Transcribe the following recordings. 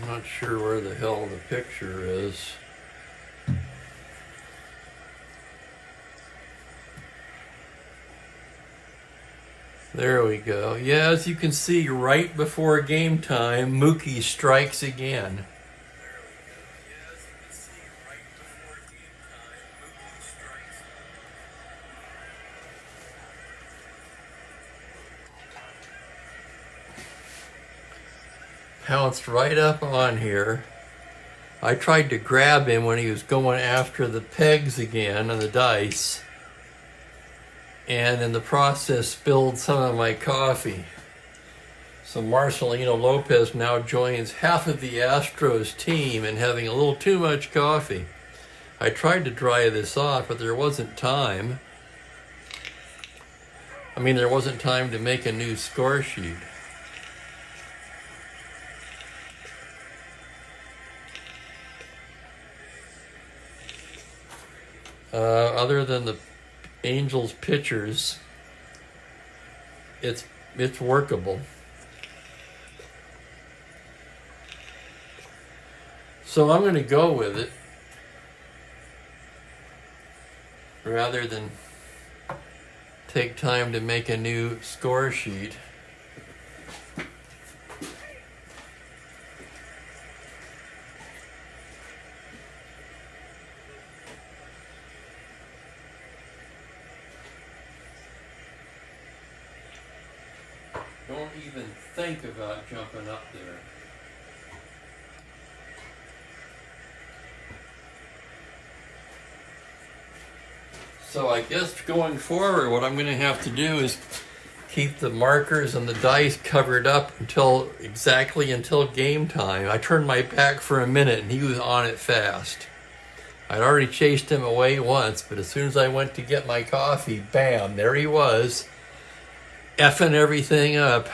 Not sure where the hell the picture is. There we go. Yeah, as you can see, right before game time, Mookie strikes again. Pounced right up on here. I tried to grab him when he was going after the pegs again on the dice, and in the process spilled some of my coffee. So Marcelino Lopez now joins half of the Astros team in having a little too much coffee. I tried to dry this off, but there wasn't time. I mean, there wasn't time to make a new score sheet. Other than the Angels pitchers, it's workable. So I'm going to go with it rather than take time to make a new score sheet. Don't even think about jumping up there. So I guess going forward, what I'm going to have to do is keep the markers and the dice covered up exactly until game time. I turned my back for a minute and he was on it fast. I'd already chased him away once, but as soon as I went to get my coffee, bam, there he was, effing everything up.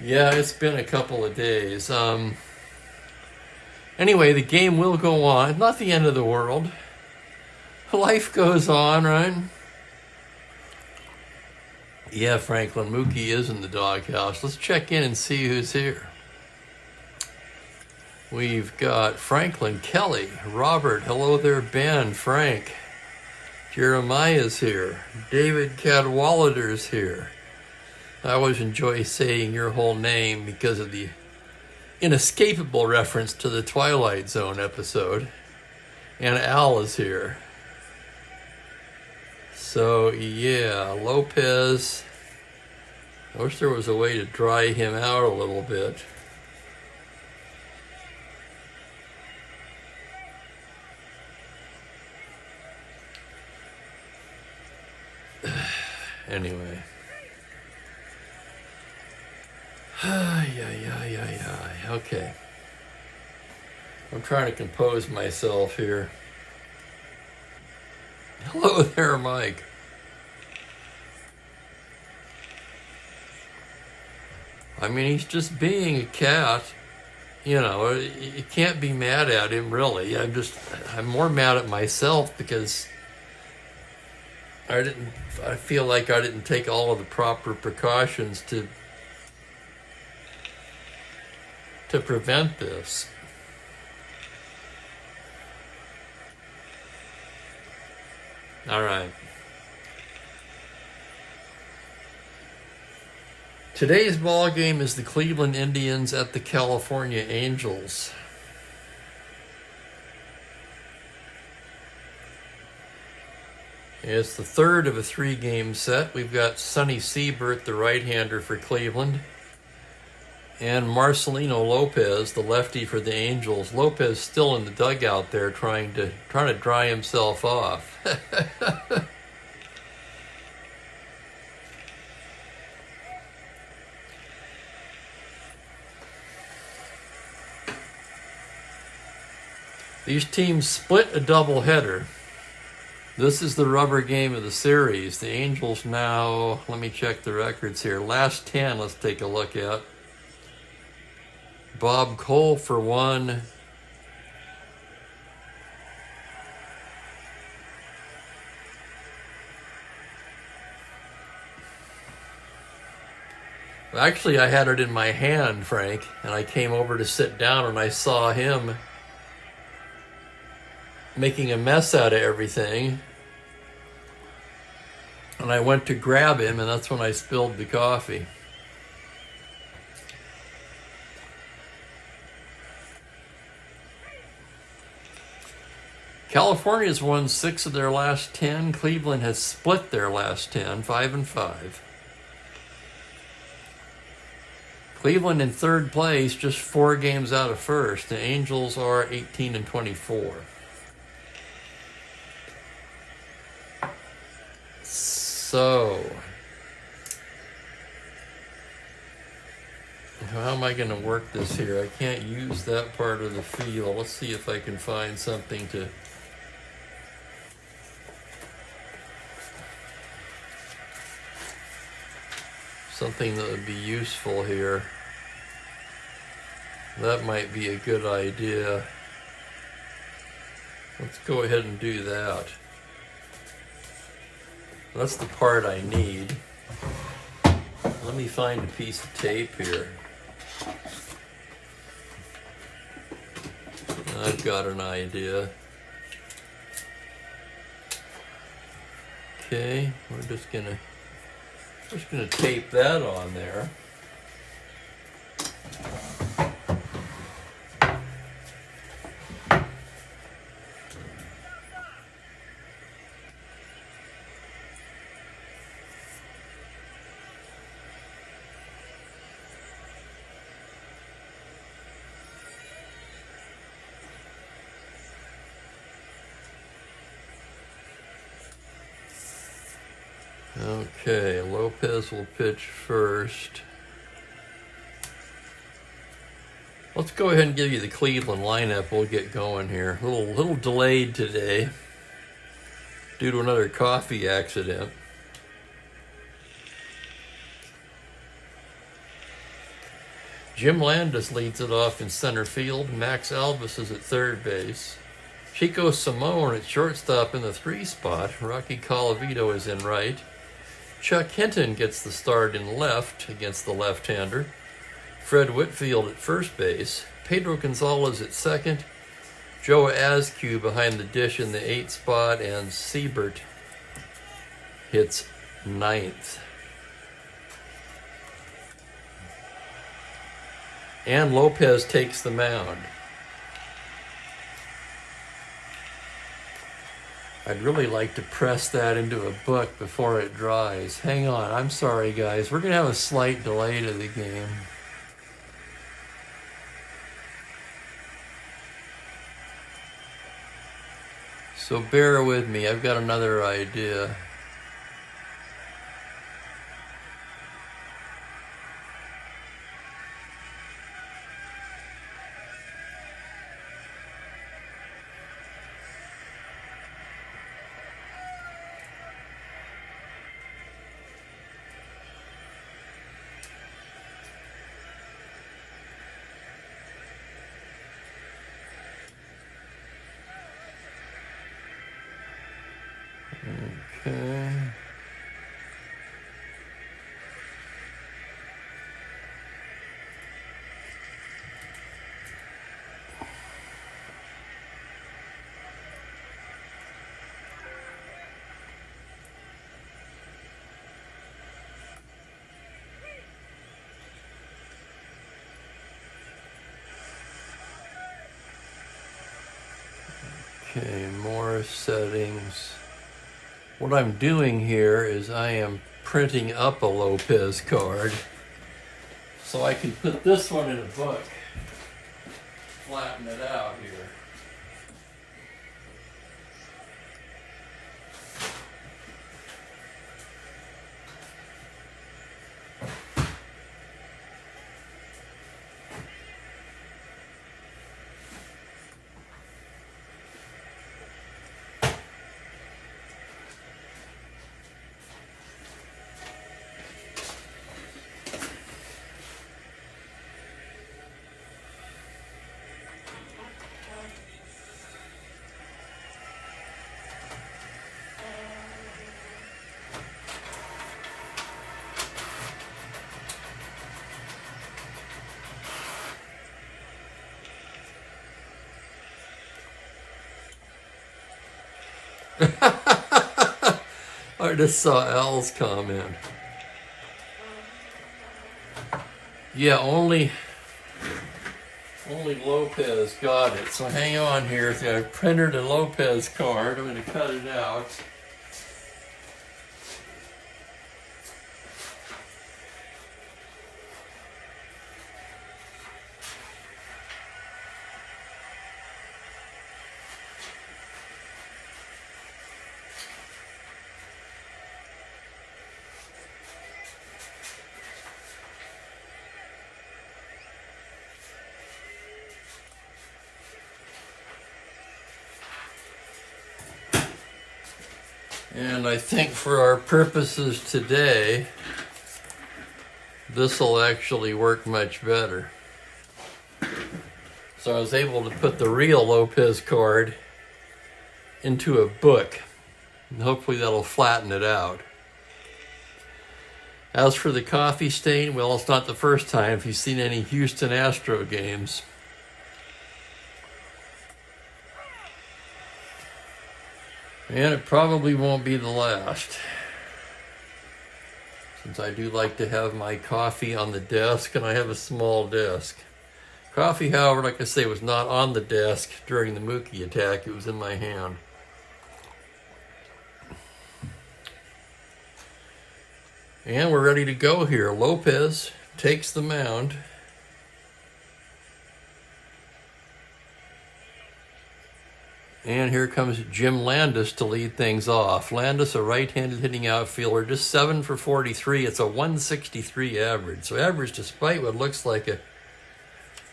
Yeah, it's been a couple of days. Anyway, the game will go on. Not the end of the world. Life goes on, right? Yeah, Franklin, Mookie is in the doghouse. Let's check in and see who's here. We've got Franklin, Kelly, Robert, hello there, Ben, Frank, Jeremiah's here, David Cadwallader's here. I always enjoy saying your whole name because of the inescapable reference to the Twilight Zone episode. And Al is here. So, yeah, Lopez. I wish there was a way to dry him out a little bit. Anyway. Okay. I'm trying to compose myself here. Hello there, Mike. I mean, he's just being a cat. You know, you can't be mad at him, really. I'm more mad at myself because I feel like I didn't take all of the proper precautions to prevent this. All right. Today's ball game is the Cleveland Indians at the California Angels. It's the third of a 3-game set. We've got Sonny Siebert, the right-hander for Cleveland, and Marcelino Lopez, the lefty for the Angels. Lopez still in the dugout there trying to dry himself off. These teams split a doubleheader. This is the rubber game of the series. The Angels now, let me check the records here. Last 10, let's take a look at. Bob Cole for 1. Actually, I had it in my hand, Frank, and I came over to sit down and I saw him making a mess out of everything. And I went to grab him, and that's when I spilled the coffee. California's won 6 of their last 10. Cleveland has split their last 10, 5-5. Cleveland in third place, just 4 games out of first. The Angels are 18-24. So, how am I going to work this here? I can't use that part of the field. Let's see if I can find something to... something that would be useful here. That might be a good idea. Let's go ahead and do that. That's the part I need. Let me find a piece of tape here. I've got an idea. Okay, we're just gonna tape that on there. Okay, Lopez will pitch first. Let's go ahead and give you the Cleveland lineup. We'll get going here. A little delayed today due to another coffee accident. Jim Landis leads it off in center field. Max Alvis is at third base. Chico Simone at shortstop in the 3 spot. Rocky Colavito is in right. Chuck Hinton gets the start in left against the left-hander. Fred Whitfield at first base. Pedro Gonzalez at second. Joe Askew behind the dish in the 8 spot. And Siebert hits 9th. And Lopez takes the mound. I'd really like to press that into a book before it dries. Hang on, I'm sorry guys. We're going to have a slight delay to the game. So bear with me, I've got another idea. Okay. Okay, more settings. What I'm doing here is I am printing up a Lopez card so I can put this one in a book, flatten it out here. I just saw Al's comment. Yeah, only Lopez got it. So hang on here. I printed a Lopez card. I'm going to cut it out. And I think for our purposes today, this will actually work much better. So I was able to put the real Lopez card into a book, and hopefully that'll flatten it out. As for the coffee stain, well, it's not the first time if you've seen any Houston Astro games. And it probably won't be the last, since I do like to have my coffee on the desk, and I have a small desk. Coffee, however, like I say, was not on the desk during the Mookie attack. It was in my hand. And we're ready to go here. Lopez takes the mound. And here comes Jim Landis to lead things off. Landis, a right-handed hitting outfielder, just 7 for 43. It's a 163 average. So average, despite what looks like a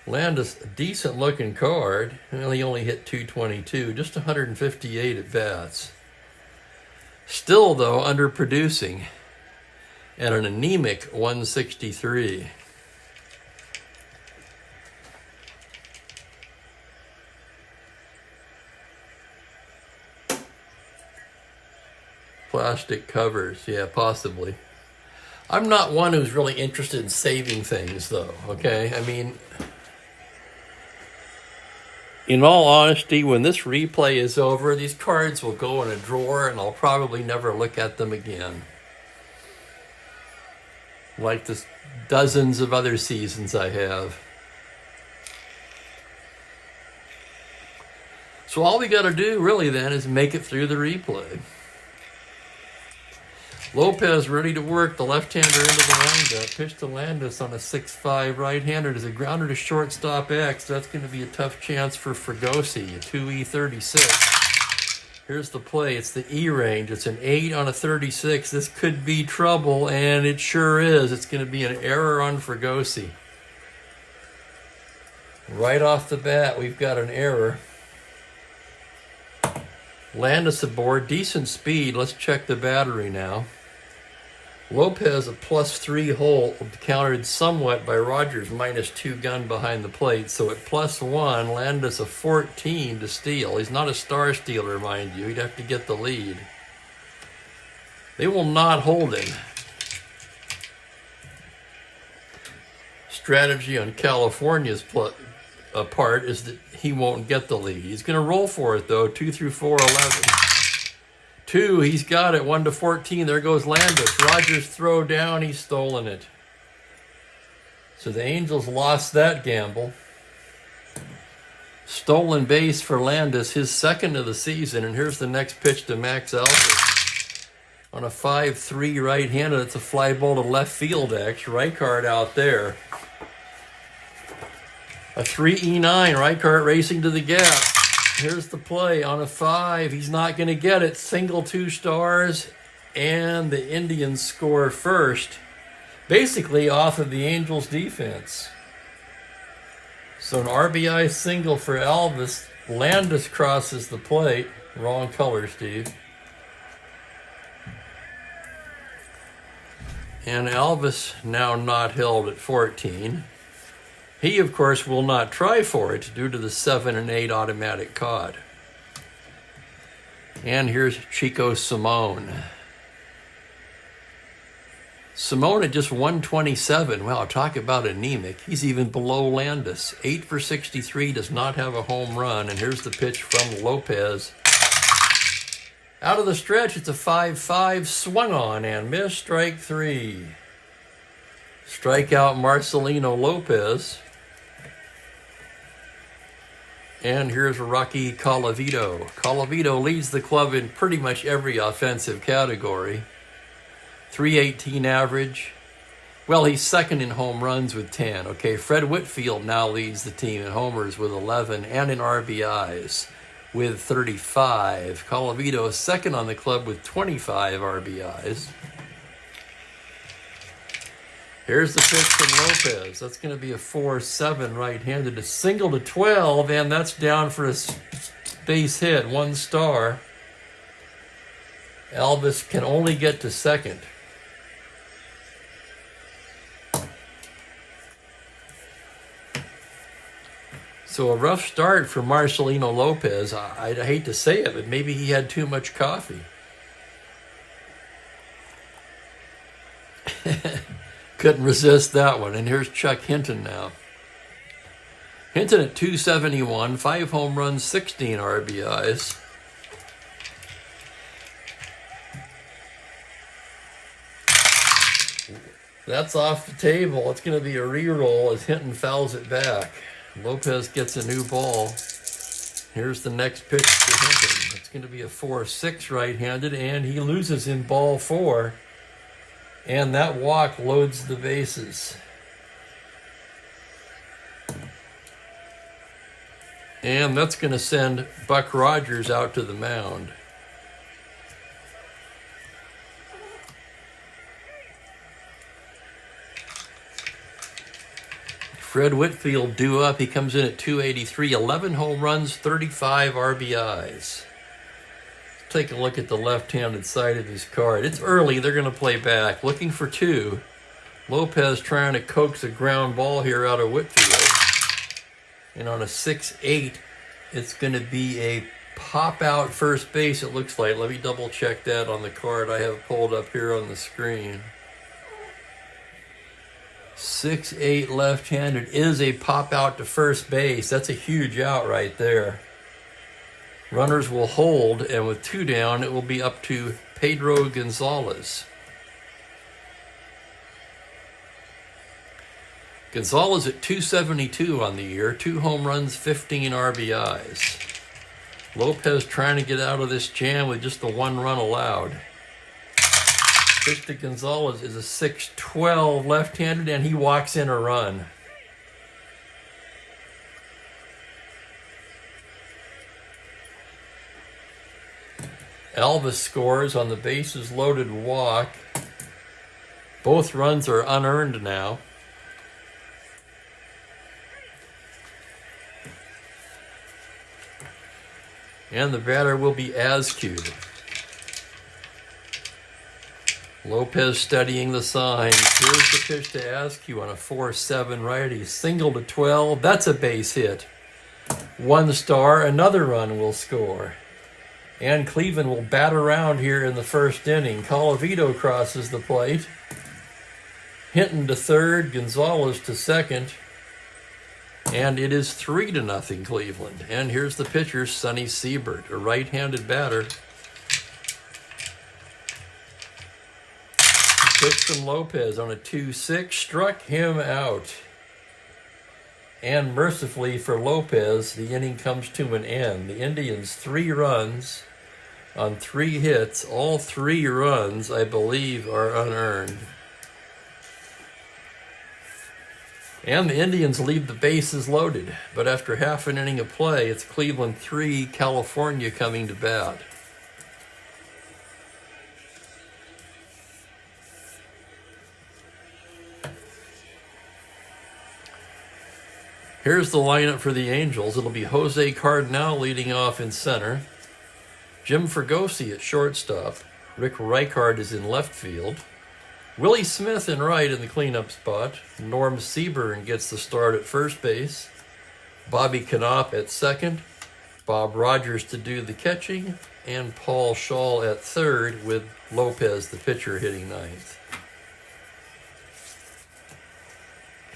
Landis, a decent-looking card. Well, he only hit 222, just 158 at bats. Still, though, underproducing at an anemic 163. Plastic covers, yeah, possibly. I'm not one who's really interested in saving things, though, okay? I mean, in all honesty, when this replay is over, these cards will go in a drawer and I'll probably never look at them again. Like the dozens of other seasons I have. So all we got to do, really, then, is make it through the replay. Lopez ready to work, the left-hander into the windup. Pitch to Landis on a 6-5 right-hander. There's a grounder to shortstop X. That's going to be a tough chance for Fregosi, a 2E36. Here's the play. It's the E range. It's an 8 on a 36. This could be trouble, and it sure is. It's going to be an error on Fregosi. Right off the bat, we've got an error. Landis aboard, decent speed. Let's check the battery now. Lopez a +3 hole, countered somewhat by Rogers -2 gun behind the plate. So at +1, Landis a 14 to steal. He's not a star stealer, mind you. He'd have to get the lead. They will not hold him. Strategy on California's part is that he won't get the lead. He's going to roll for it, though. 2 through 4, 11. 2, he's got it. 1 to 14. There goes Landis. Rogers throw down. He's stolen it. So the Angels lost that gamble. Stolen base for Landis, his second of the season. And here's the next pitch to Max Alvis. On a 5-3 right-handed. It's a fly ball to left field, X. Reichard out there. A 3E9, Reichard racing to the gap. Here's the play on a 5. He's not going to get it. Single 2 stars, and the Indians score first, basically off of the Angels' defense. So an RBI single for Alvis. Landis crosses the plate. Wrong color, Steve. And Alvis now not held at 14. He, of course, will not try for it due to the 7 and 8 automatic caught. And here's Chico Simone. Simone at just 127. Wow, talk about anemic. He's even below Landis. 8 for 63, does not have a home run. And here's the pitch from Lopez. Out of the stretch, it's a 5-5, swung on and missed, strike 3. Strikeout Marcelino Lopez. And here's Rocky Colavito. Colavito leads the club in pretty much every offensive category. .318 average. Well, he's second in home runs with 10. Okay, Fred Whitfield now leads the team in homers with 11 and in RBIs with 35. Colavito is second on the club with 25 RBIs. Here's the pitch from Lopez. That's going to be a 4-7 right-handed. A single to 12, and that's down for a base hit, 1 star. Elvis can only get to second. So a rough start for Marcelino Lopez. I'd hate to say it, but maybe he had too much coffee. Couldn't resist that one. And here's Chuck Hinton now. Hinton at .271, 5 home runs, 16 RBIs. That's off the table. It's going to be a re-roll as Hinton fouls it back. Lopez gets a new ball. Here's the next pitch to Hinton. It's going to be a 4-6 right-handed, and he loses in ball 4. And that walk loads the bases. And that's going to send Buck Rogers out to the mound. Fred Whitfield due up. He comes in at .283, 11 home runs, 35 RBIs. Take a look at the left-handed side of his card. It's early. They're going to play back. Looking for 2. Lopez trying to coax a ground ball here out of Whitfield. And on a 6-8, it's going to be a pop-out first base, it looks like. Let me double-check that on the card I have pulled up here on the screen. 6-8 left-handed is a pop-out to first base. That's a huge out right there. Runners will hold, and with 2 down, it will be up to Pedro Gonzalez. Gonzalez at .272 on the year, 2 home runs, 15 RBIs. Lopez trying to get out of this jam with just the 1 run allowed. Pitch to Gonzalez is a 6-12 left-handed, and he walks in a run. Elvis scores on the bases loaded walk. Both runs are unearned now. And the batter will be Askew. Lopez studying the signs. Here's the pitch to Askew on a 4-7 righty. Single to 12. That's a base hit. 1 star. Another run will score. And Cleveland will bat around here in the first inning. Colavito crosses the plate. Hinton to third. Gonzalez to second. And it is 3-0 Cleveland. And here's the pitcher, Sonny Siebert, a right-handed batter. Pitch from Lopez on a 2-6, struck him out. And mercifully for Lopez, the inning comes to an end. The Indians 3 runs on 3 hits. All 3 runs, I believe, are unearned. And the Indians leave the bases loaded. But after half an inning of play, it's Cleveland 3, California coming to bat. Here's the lineup for the Angels. It'll be Jose Cardinal leading off in center. Jim Fregosi at shortstop. Rick Reichard is in left field. Willie Smith in right in the cleanup spot. Norm Seaburn gets the start at first base. Bobby Knopp at second. Bob Rogers to do the catching. And Paul Shaw at third with Lopez, the pitcher, hitting ninth.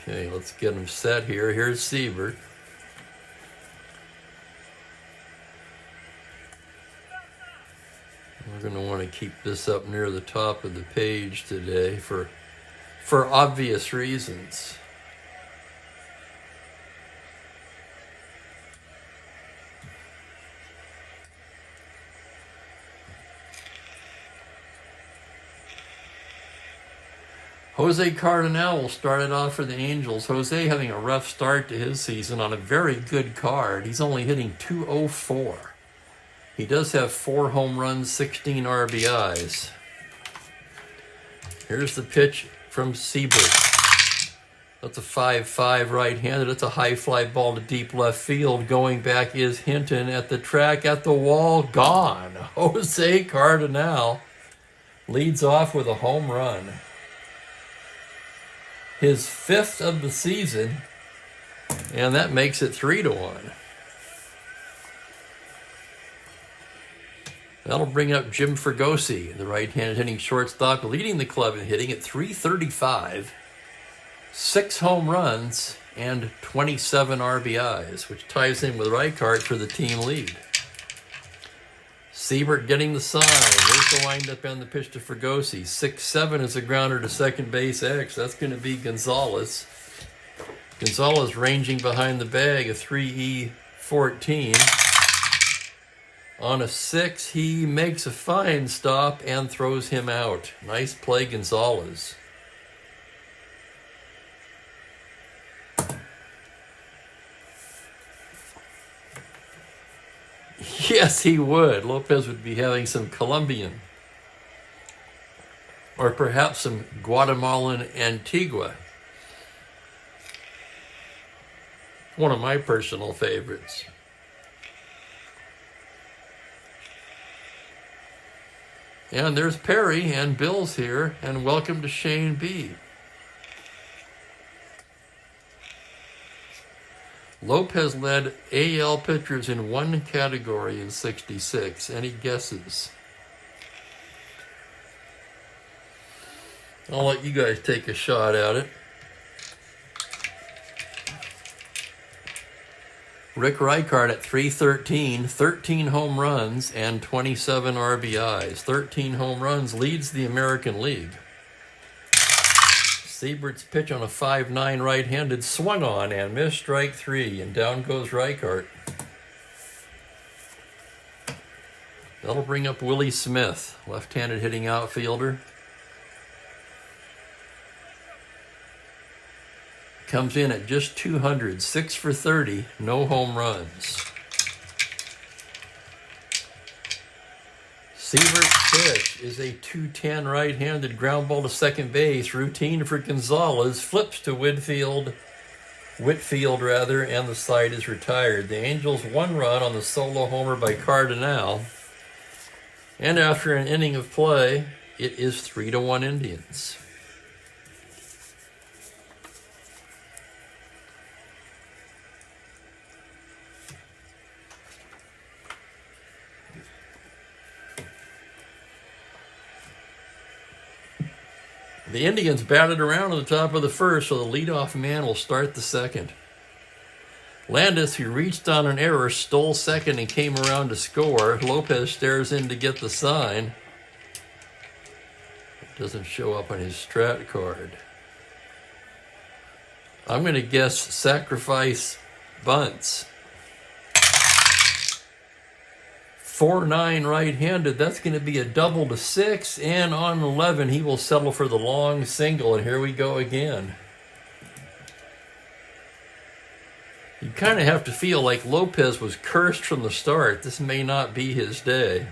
Okay, let's get him set here. Here's Siebert. We're going to want to keep this up near the top of the page today for obvious reasons. Jose Cardinal will start it off for the Angels. Jose having a rough start to his season on a very good card. He's only hitting .204. He does have 4 home runs, 16 RBIs. Here's the pitch from Siebert. That's a 5-5 right-handed. It's a high fly ball to deep left field. Going back is Hinton at the track, at the wall, gone. Jose Cardinal leads off with a home run. His 5th of the season, and that makes it 3-1. That'll bring up Jim Fregosi, the right-handed hitting shortstop, leading the club in hitting at .335, 6 home runs, and 27 RBIs, which ties in with Reichart for the team lead. Siebert getting the sign. There's the windup and the pitch to Fregosi. 6-7 is a grounder to second base X. That's going to be Gonzalez. Gonzalez ranging behind the bag, a 3E14. On a 6, he makes a fine stop and throws him out. Nice play, Gonzalez. Yes, he would. Lopez would be having some Colombian or perhaps some Guatemalan Antigua. One of my personal favorites. And there's Perry and Bill's here, and welcome to Shane B. Lopez led AL pitchers in one category in '66. Any guesses? I'll let you guys take a shot at it. Rick Reichart at .313, 13 home runs and 27 RBIs. 13 home runs leads the American League. Siebert's pitch on a 5-9 right-handed swung on and missed, strike 3, and down goes Reichart. That'll bring up Willie Smith, left-handed hitting outfielder. Comes in at just 200, 6 for 30, no home runs. Siebert's pitch is a 210 right-handed ground ball to second base. Routine for Gonzalez. Flips to Whitfield, and the side is retired. The Angels 1 run on the solo homer by Cardinal. And after an inning of play, it is 3-1 Indians. The Indians batted around at the top of the first, so the leadoff man will start the second. Landis, who reached on an error, stole second and came around to score. Lopez stares in to get the sign. It doesn't show up on his strat card. I'm going to guess sacrifice bunts. 4-9 right-handed, that's going to be a double to 6, and on 11 he will settle for the long single, and here we go again. You kind of have to feel like Lopez was cursed from the start. This may not be his day.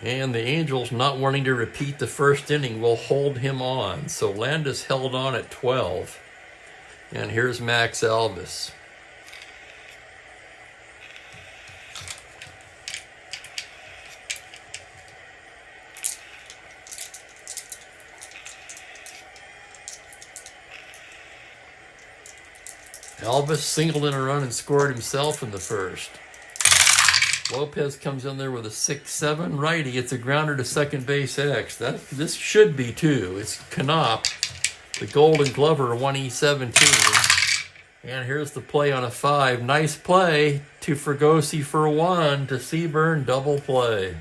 And the Angels, not wanting to repeat the first inning, will hold him on. So Landis held on at 12. And here's Max Alvis. Alvis singled in a run and scored himself in the first. Lopez comes in there with a 6-7 righty. It's a grounder to second base X. This should be 2. It's Knopp, the Golden Glover, 1E17. And here's the play on a 5. Nice play. to Fregosi for 1 to Seaburn, double play.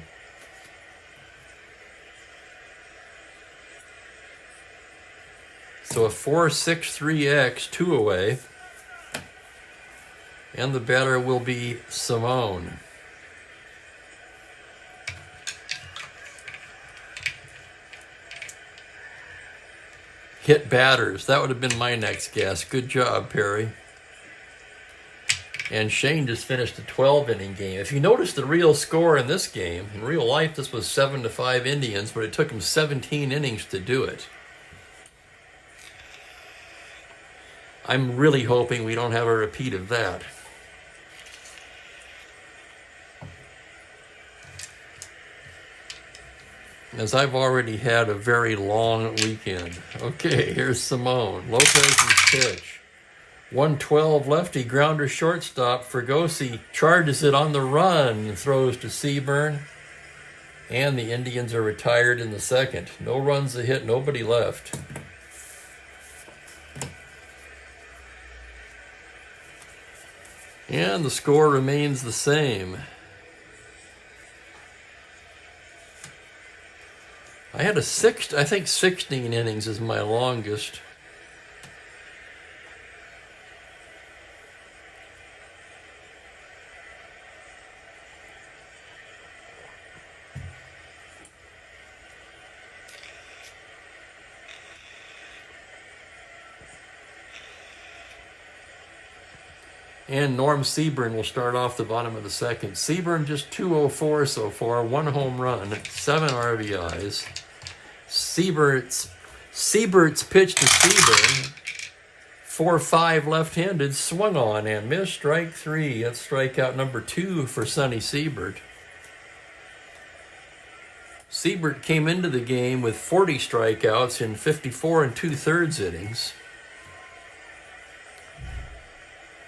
So a 4-6-3X, 2 away. And the batter will be Simone. Hit batters. That would have been my next guess. Good job, Perry. And Shane just finished a 12-inning game. If you notice the real score in this game, in real life this was 7-5 Indians, but it took him 17 innings to do it. I'm really hoping we don't have a repeat of that. As I've already had a very long weekend. Okay, here's Simone. Lopez's pitch. 112 lefty, grounder shortstop. Fregosi charges it on the run and throws to Seaburn. And the Indians are retired in the second. No runs a hit, nobody left. And the score remains the same. I had I think 16 innings is my longest. And Norm Seaburn will start off the bottom of the second. Seaburn just 204 so far, 1 home run, 7 RBIs. Siebert's pitch to Seaburn, 4-5 left-handed, swung on and missed, strike 3. That's strikeout number 2 for Sonny Siebert. Siebert came into the game with 40 strikeouts in 54 2/3 innings.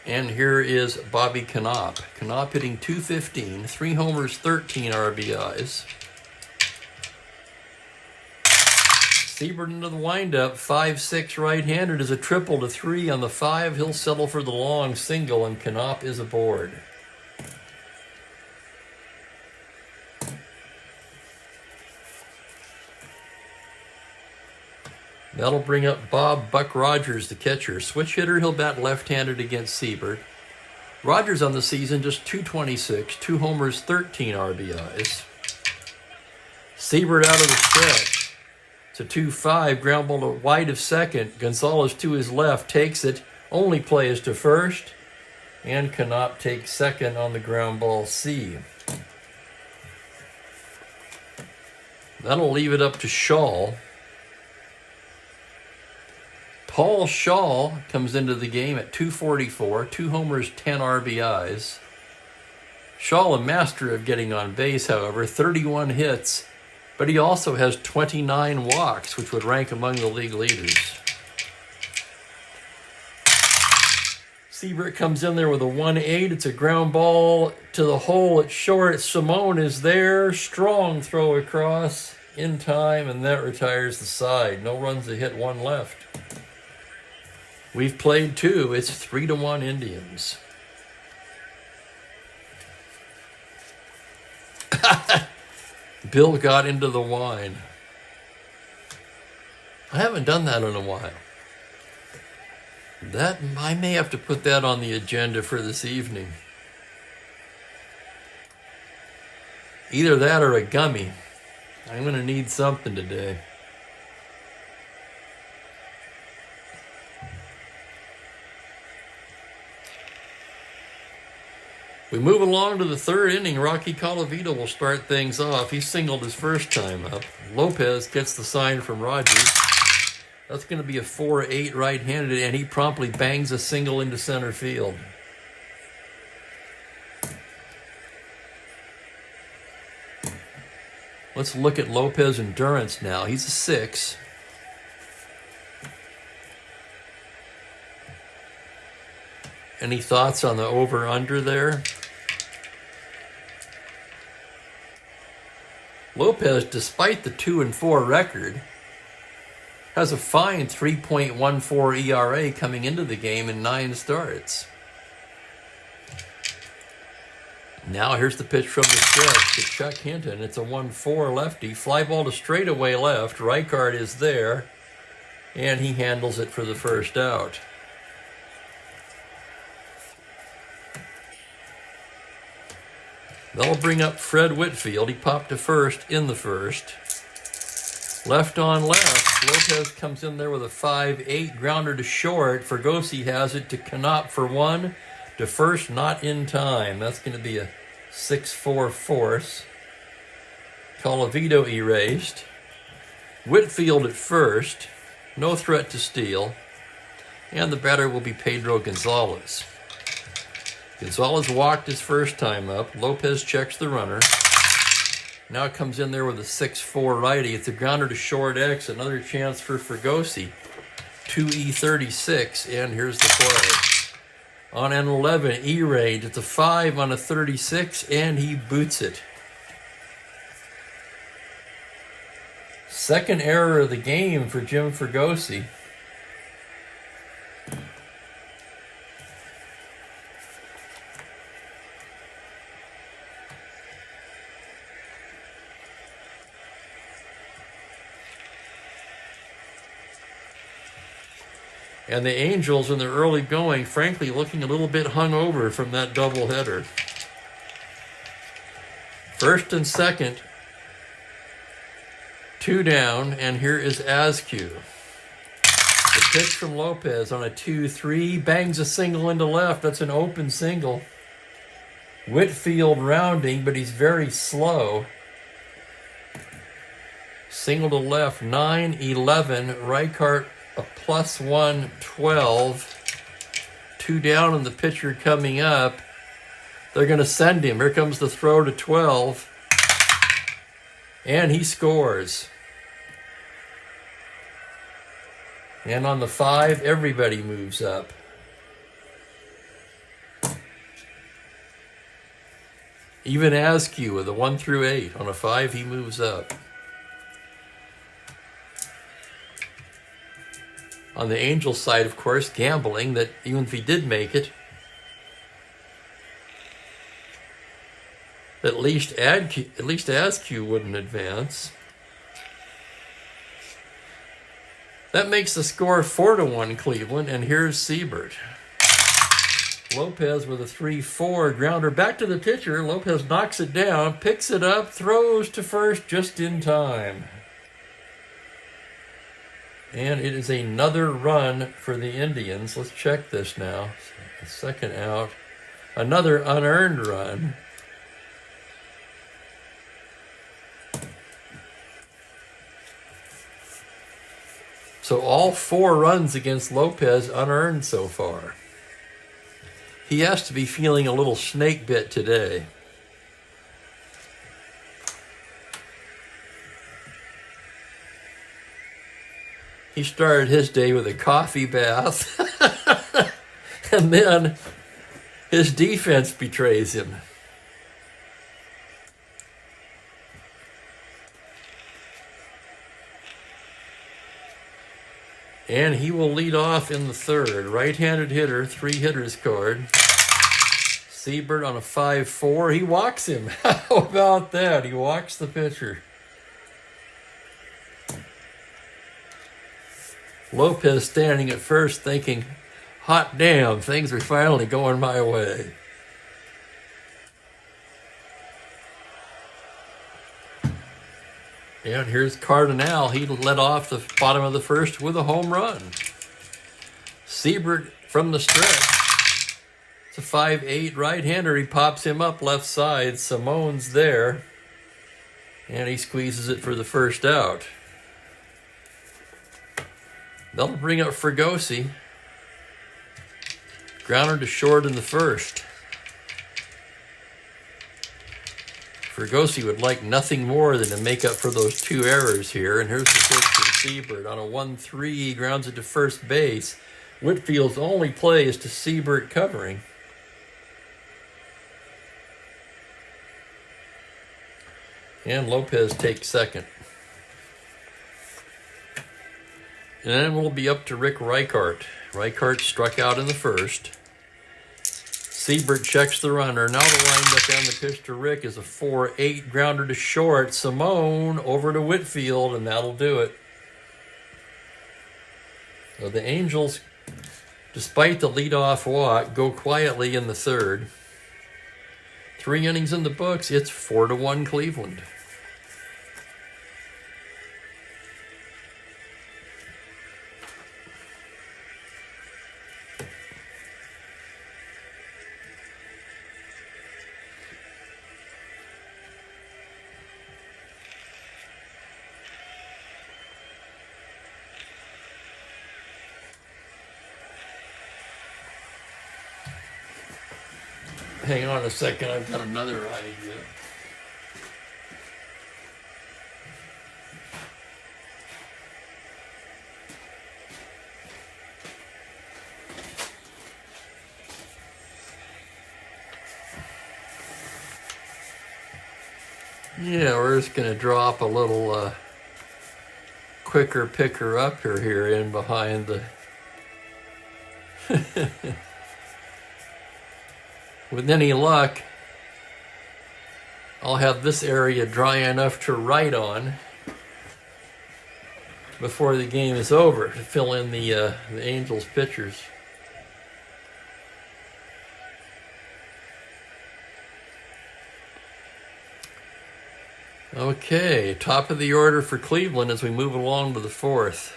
And here is Bobby Knopp. Knopp hitting .215, 3 homers, 13 RBIs. Siebert into the windup, 5-6 right-handed is a triple to 3 on the 5. He'll settle for the long single, and Knopp is aboard. That'll bring up Bob Buck Rogers, the catcher. Switch hitter, he'll bat left-handed against Siebert. Rogers on the season, just .226, 2 homers, 13 RBIs. Siebert out of the stretch. It's a 2-5, ground ball to wide of second. Gonzalez to his left, takes it. Only play is to first. And Knopp takes second on the ground ball C. That'll leave it up to Shaw. Paul Shaw comes into the game at .244, 2 homers, 10 RBIs. Shaw, a master of getting on base, however, 31 hits, but he also has 29 walks, which would rank among the league leaders. Siebert comes in there with a 1-8. It's a ground ball to the hole at short. Simone is there. Strong throw across in time, and that retires the side. No runs a hit, 1 left. We've played 2. It's 3-1 Indians. Bill got into the wine. I haven't done that in a while. I may have to put that on the agenda for this evening. Either that or a gummy. I'm going to need something today. We move along to the 3rd inning. Rocky Colavito will start things off. He singled his first time up. Lopez gets the sign from Rogers. That's going to be a 4-8 right-handed, and he promptly bangs a single into center field. Let's look at Lopez's endurance now. He's a 6. Any thoughts on the over-under there? Lopez, despite the 2-4 record, has a fine 3.14 ERA coming into the game in 9 starts. Now here's the pitch from the stretch to Chuck Hinton. It's a 1-4 lefty. Fly ball to straightaway left. Reichart is there, and he handles it for the first out. That'll bring up Fred Whitfield. He popped to first in the first. Left on left. Lopez comes in there with a 5-8 grounder to short. Fregosi has it to Knopp for one. To first, not in time. That's going to be a 6-4 force. Colavito erased. Whitfield at first. No threat to steal. And the batter will be Pedro Gonzalez. Gonzalez walked his first time up. Lopez checks the runner. Now comes in there with a 6-4 righty. It's a grounder to short X. Another chance for Fregosi. 2E36, and here's the play. On an 11, E-range. It's a 5 on a 36, and he boots it. Second error of the game for Jim Fregosi. And the Angels in the early going, frankly, looking a little bit hungover from that doubleheader. First and second, 2 down, and here is Askew. The pitch from Lopez on a 2-3, bangs a single into left. That's an open single. Whitfield rounding, but he's very slow. Single to left, 9-11. Reichart a +1, 12. 2 down and the pitcher coming up. They're going to send him. Here comes the throw to 12. And he scores. And on the 5, everybody moves up. Even Askew with a 1 through 8. On a 5, he moves up. On the Angels side, of course, gambling that even if he did make it, at least Askew wouldn't advance. That makes the score 4-1 Cleveland, and here's Siebert. Lopez with a 3-4 grounder back to the pitcher. Lopez knocks it down, picks it up, throws to first just in time. And it is another run for the Indians. Let's check this now. The second out. Another unearned run. So all 4 runs against Lopez unearned so far. He has to be feeling a little snake bit today. He started his day with a coffee bath, and then his defense betrays him. And he will lead off in the third. Right-handed hitter, 3 hitters card. Siebert on a 5-4. He walks him. How about that? He walks the pitcher. Lopez standing at first thinking, hot damn, things are finally going my way. And here's Cardinal. He led off the bottom of the first with a home run. Siebert from the stretch. It's a 5-8 right-hander. He pops him up left side. Simone's there. And he squeezes it for the first out. That'll bring up Fregosi. Grounder to short in the first. Fregosi would like nothing more than to make up for those 2 errors here. And here's the pitch from Siebert. On a 1-3, he grounds it to first base. Whitfield's only play is to Siebert covering. And Lopez takes second. And then we'll be up to Rick Reichart. Reichart struck out in the first. Siebert checks the runner. Now the windup and the pitch to Rick is a 4-8 grounder to short. Simone over to Whitfield, and that'll do it. So the Angels, despite the leadoff walk, go quietly in the third. 3 innings in the books. It's 4-1 Cleveland. Hang on a second, I've got another idea. Yeah, we're just going to drop a little quicker picker upper here in behind the... With any luck, I'll have this area dry enough to write on before the game is over to fill in the Angels pitchers. Okay, top of the order for Cleveland as we move along to the fourth.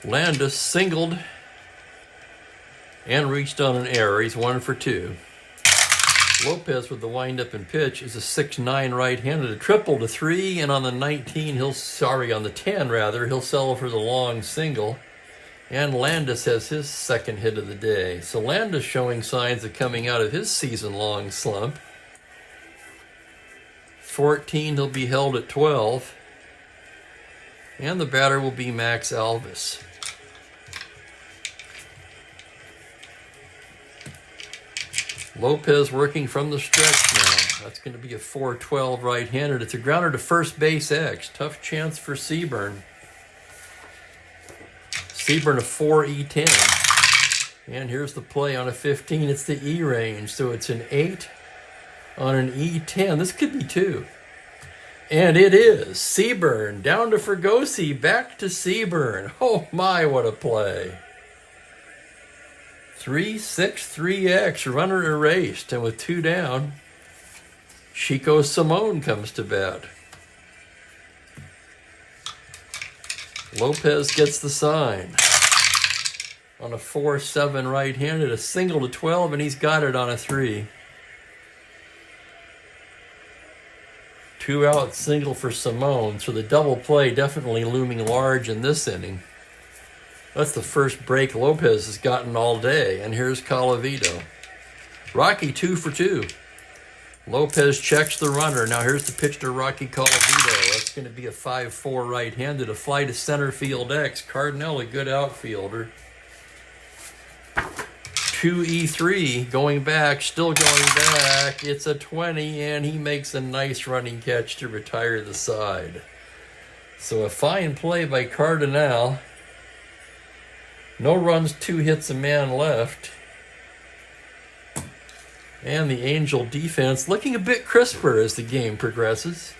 Landis singled and reached on an error. He's 1 for 2. Lopez with the windup and pitch is a 6-9 right-handed, a triple to 3, and on the 19, on the 10 rather, he'll settle for the long single. And Landis has his second hit of the day. So Landis showing signs of coming out of his season-long slump. 14, he'll be held at 12. And the batter will be Max Alvis. Lopez working from the stretch now. That's going to be a 4-12 right-handed. It's a grounder to first base X. Tough chance for Seaburn. Seaburn a 4E10. And here's the play on a 15. It's the E range. So it's an 8 on an E10. This could be 2. And it is. Seaburn down to Fregosi. Back to Seaburn. Oh my, what a play. 3-6-3X, runner erased, and with 2 down, Chico Simone comes to bat. Lopez gets the sign. On a 4-7 right-handed, a single to 12, and he's got it on a 3. 2-out single for Simone, so the double play definitely looming large in this inning. That's the first break Lopez has gotten all day. And here's Colavito. Rocky 2 for 2. Lopez checks the runner. Now here's the pitch to Rocky Colavito. That's going to be a 5-4 right-handed. A fly to center field X. Cardinal, a good outfielder. 2E3 going back, still going back. It's a 20, and he makes a nice running catch to retire the side. So a fine play by Cardinal. No runs, 2 hits, a man left. And the Angel defense looking a bit crisper as the game progresses.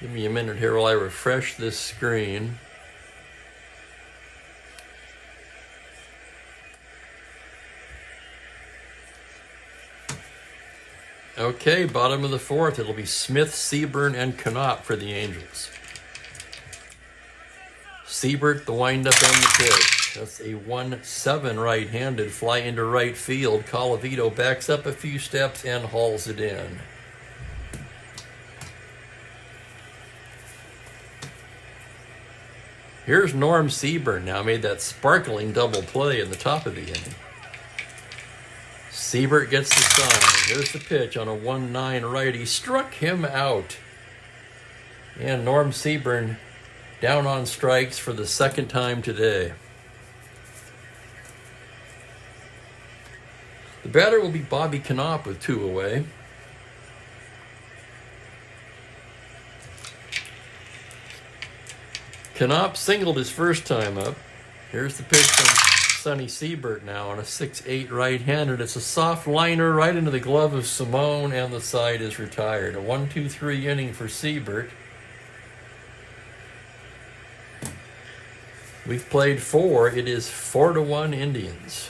Give me a minute here while I refresh this screen. Okay, bottom of the fourth. It'll be Smith, Seaburn, and Knopp for the Angels. Siebert, the windup and the pitch. That's a 1-7 right-handed fly into right field. Colavito backs up a few steps and hauls it in. Here's Norm Seaburn now, made that sparkling double play in the top of the inning. Siebert gets the sign. Here's the pitch on a 1-9 righty. Struck him out. And Norm Seaburn down on strikes for the second time today. The batter will be Bobby Knopp with 2 away. Knopp singled his first time up. Here's the pitch from Sonny Siebert now on a 6-8 right-handed. It's a soft liner right into the glove of Simone, and the side is retired. A 1-2-3 inning for Siebert. We've played 4. It is 4-1 Indians.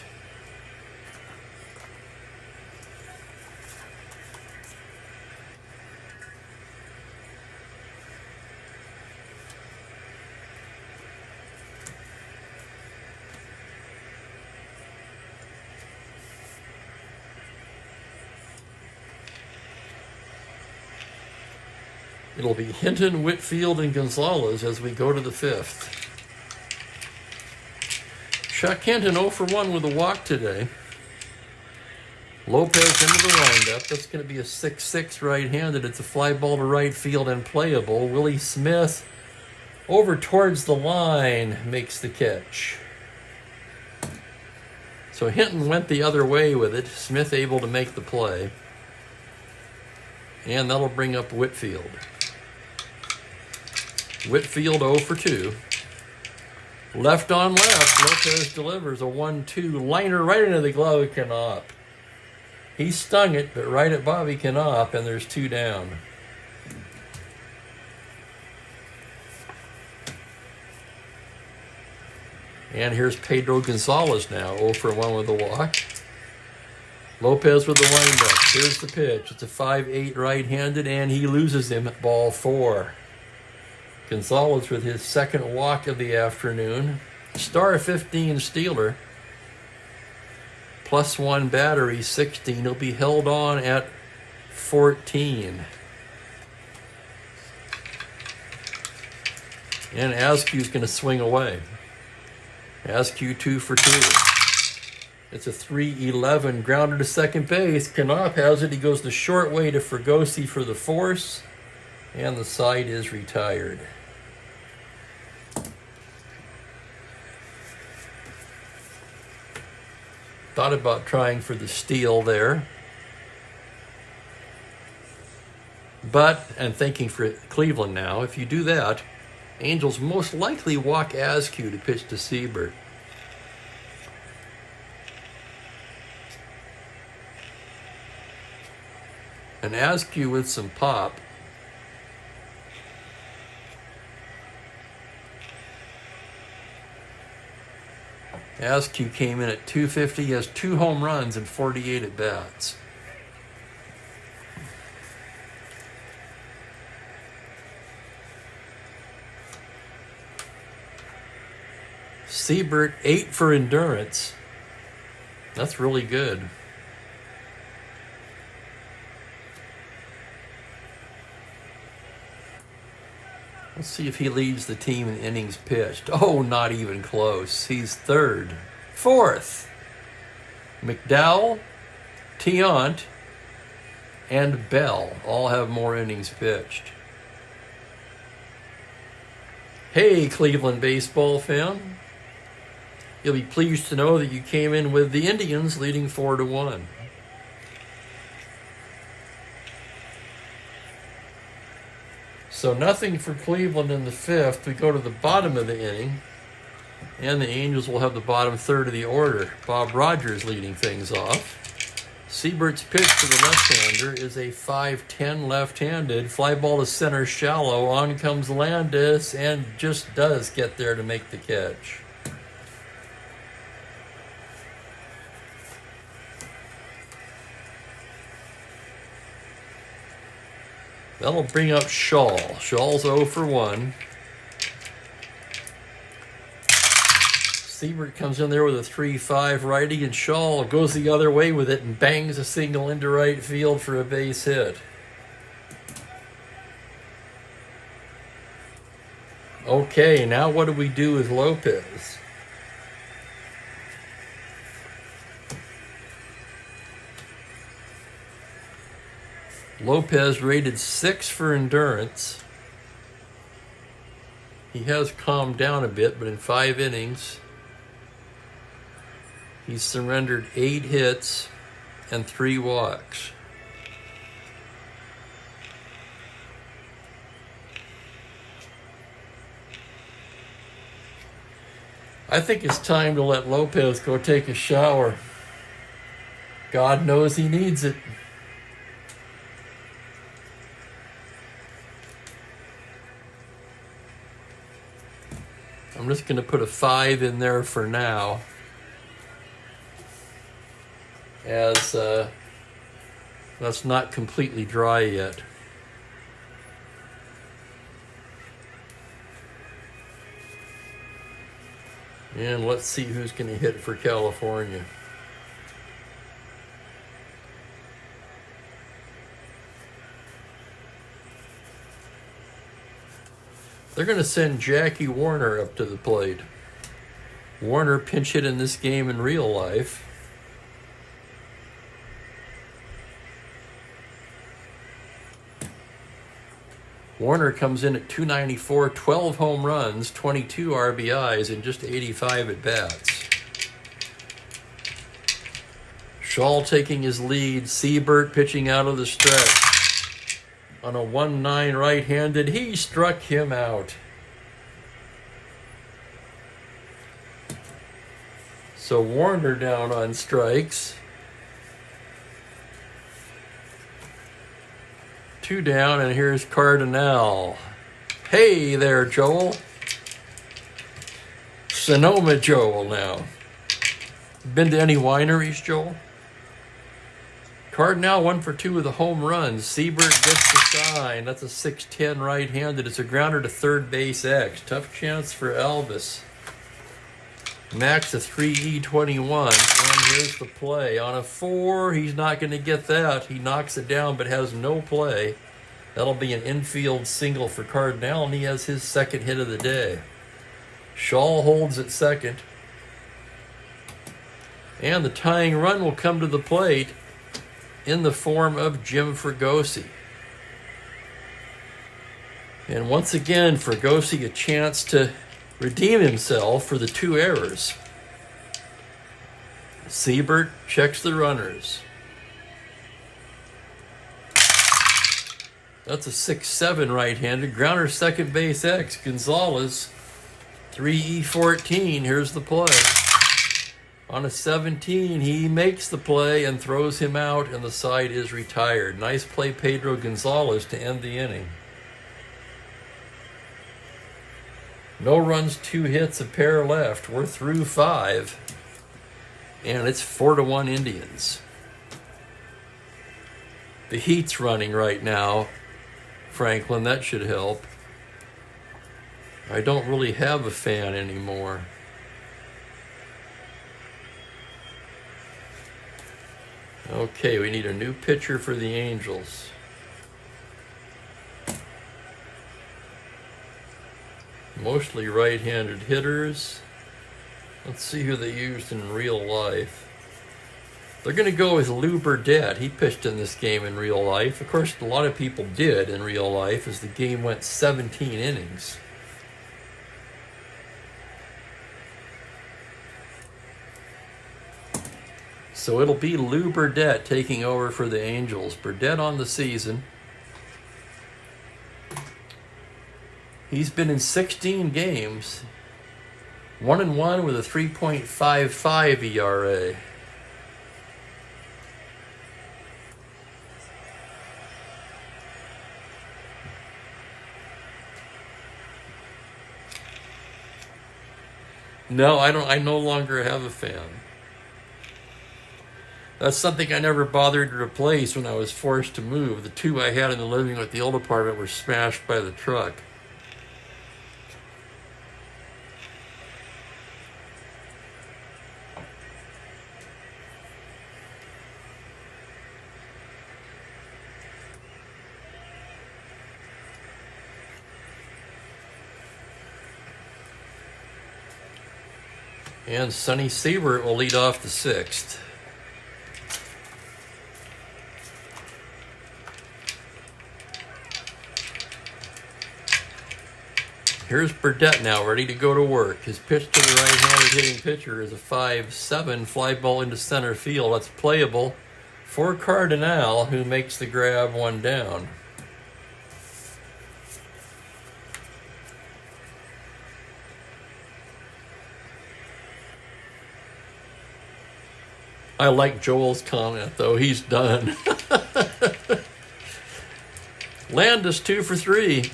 It'll be Hinton, Whitfield, and Gonzalez as we go to the 5th. Chuck Hinton 0 for 1 with a walk today. Lopez into the windup. That's going to be a 6-6 right-handed. It's a fly ball to right field and playable. Willie Smith over towards the line makes the catch. So Hinton went the other way with it. Smith able to make the play. And that'll bring up Whitfield. Whitfield 0 for 2. Left on left, Lopez delivers a 1-2 liner right into the glove of Knopp. He stung it, but right at Bobby Knopp, and there's 2 down. And here's Pedro Gonzalez now, 0 for 1 with a walk. Lopez with the windup. Here's the pitch. It's a 5-8 right-handed, and he loses him at ball 4. Gonzalez with his second walk of the afternoon. Star 15 Steeler. +1 battery, 16. He'll be held on at 14. And Askew's going to swing away. Askew 2 for 2. It's a 3-11 grounder to second base. Knopp has it. He goes the short way to Fregosi for the force. And the side is retired. Thought about trying for the steal there. But, and thinking for Cleveland now, if you do that, Angels most likely walk Askew to pitch to Siebert. And Askew with some pop. Askew came in at 250. He has 2 home runs and 48 at-bats. Siebert 8 for endurance. That's really good. Let's see if he leads the team in innings pitched. Oh, not even close. He's 3rd. 4th. McDowell, Tiant, and Bell all have more innings pitched. Hey, Cleveland baseball fan. You'll be pleased to know that you came in with the Indians leading 4-1. So nothing for Cleveland in the 5th. We go to the bottom of the inning, and the Angels will have the bottom 3rd of the order. Bob Rogers leading things off. Siebert's pitch to the left-hander is a 5-10 left-handed. Fly ball to center shallow. On comes Landis, and just does get there to make the catch. That'll bring up Shaw. Shaw's 0 for 1. Siebert comes in there with a 3-5 righty, and Shaw goes the other way with it and bangs a single into right field for a base hit. Okay, now what do we do with Lopez? Lopez rated 6 for endurance. He has calmed down a bit, but in 5 innings, he's surrendered 8 hits, and 3 walks. I think it's time to let Lopez go take a shower. God knows he needs it. I'm just going to put a 5 in there for now, as that's not completely dry yet. And let's see who's going to hit for California. They're going to send Jackie Warner up to the plate. Warner pinch hit in this game in real life. Warner comes in at .294, 12 home runs, 22 RBIs, and just 85 at-bats. Shaw taking his lead. Siebert pitching out of the stretch. On a 1-9 right-handed, he struck him out. So Warner down on strikes. 2 down, and here's Cardinal. Hey there, Joel. Sonoma Joel now. Been to any wineries, Joel? Cardinal 1 for 2 with a home run. Siebert gets the sign. That's a 6-10 right-handed. It's a grounder to third base X. Tough chance for Elvis. Max a 3E21, and here's the play. On a 4, he's not going to get that. He knocks it down but has no play. That'll be an infield single for Cardinal, and he has his second hit of the day. Shaw holds at second. And the tying run will come to the plate in the form of Jim Fregosi. And once again, Fregosi a chance to redeem himself for the 2 errors. Siebert checks the runners. That's a 6-7 right-handed. Grounder second base X. Gonzalez 3E14. Here's the play. On a 17, he makes the play and throws him out, and the side is retired. Nice play, Pedro Gonzalez, to end the inning. No runs, 2 hits, a pair left. We're through 5. And it's 4-1 Indians. The heat's running right now, Franklin. That should help. I don't really have a fan anymore. Okay, we need a new pitcher for the Angels. Mostly right-handed hitters. Let's see who they used in real life. They're going to go with Lou Burdett. He pitched in this game in real life. Of course, a lot of people did in real life, as the game went 17 innings. So it'll be Lou Burdett taking over for the Angels. Burdett on the season. He's been in 16 games, 1-1 with a 3.55 ERA. No, I don't. I no longer have a fan. That's something I never bothered to replace when I was forced to move. The 2 I had in the living room at the old apartment were smashed by the truck. And Sonny Siebert will lead off the 6th. Here's Burdett now, ready to go to work. His pitch to the right-handed hitting pitcher is a 5-7 fly ball into center field. That's playable for Cardinal, who makes the grab 1 down. I like Joel's comment, though. He's done. Landis 2 for 3.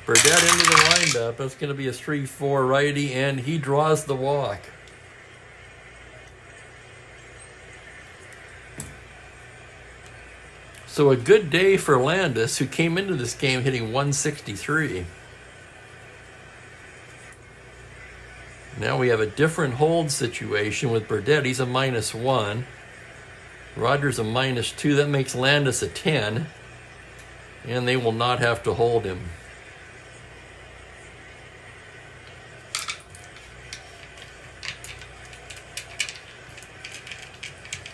Burdett into the windup. That's going to be a 3-4 righty, and he draws the walk. So a good day for Landis, who came into this game hitting 163. Now we have a different hold situation with Burdett. He's a -1. Rogers a -2. That makes Landis a 10. And they will not have to hold him.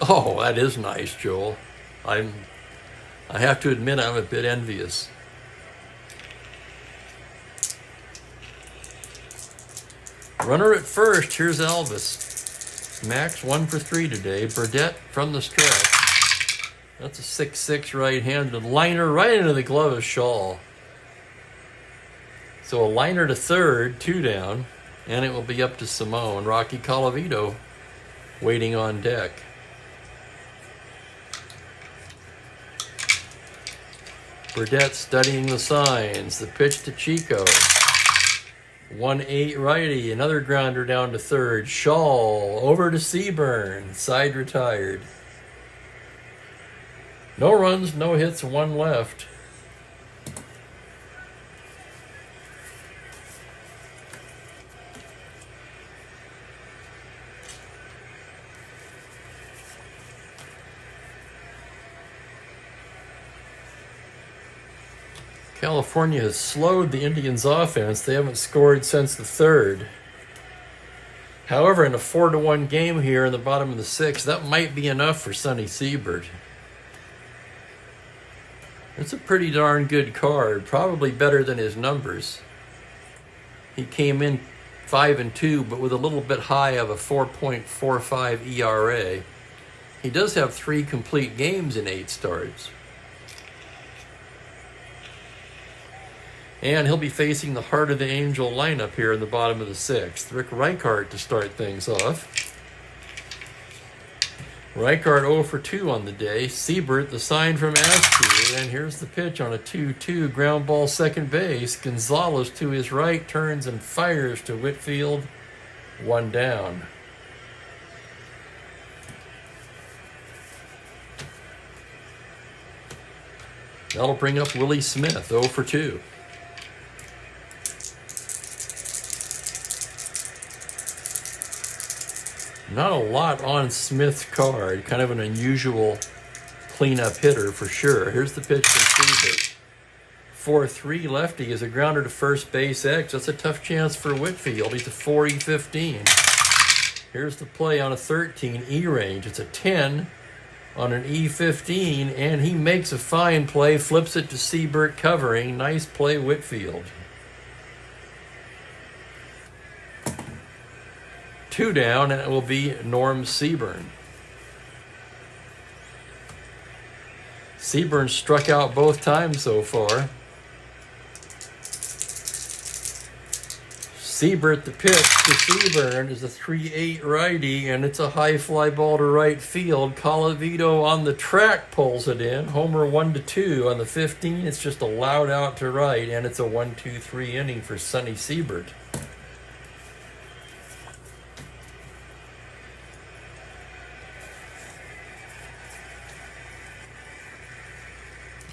Oh, that is nice, Joel. I have to admit I'm a bit envious. Runner at first, here's Elvis. Max 1 for 3 today. Burdett from the stretch. That's a 6-6 right-handed liner right into the glove of Shaw. So a liner to third, 2 down, and it will be up to Simone. Rocky Colavito waiting on deck. Burdett studying the signs. The pitch to Chico. 1-8 righty. Another grounder down to third. Shaw over to Seaburn. Side retired. No runs, no hits, 1 left. California has slowed the Indians' offense. They haven't scored since the third. However, in a 4-1 game here in the bottom of the 6th, that might be enough for Sonny Siebert. It's a pretty darn good card, probably better than his numbers. He came in 5-2, but with a little bit high of a 4.45 ERA. He does have 3 complete games in 8 starts. And he'll be facing the Heart of the Angel lineup here in the bottom of the 6th. Rick Reichart to start things off. Reichart 0 for 2 on the day. Siebert, the sign from Askew. And here's the pitch on a 2-2 ground ball second base. Gonzalez to his right turns and fires to Whitfield. 1 down. That'll bring up Willie Smith, 0 for 2. Not a lot on Smith's card. Kind of an unusual cleanup hitter for sure. Here's the pitch from Siebert. 4-3 lefty is a grounder to first base X. That's a tough chance for Whitfield. He's a 4-15. Here's the play on a 13 E-range. It's a 10 on an E15, and he makes a fine play, flips it to Siebert covering. Nice play, Whitfield. 2 down, and it will be Norm Seaburn. Seaburn struck out both times so far. Siebert, the pitch to Seaburn, is a 3-8 righty, and it's a high fly ball to right field. Colavito on the track pulls it in. Homer 1-2 on the 15. It's just allowed out to right, and it's a 1-2-3 inning for Sonny Siebert.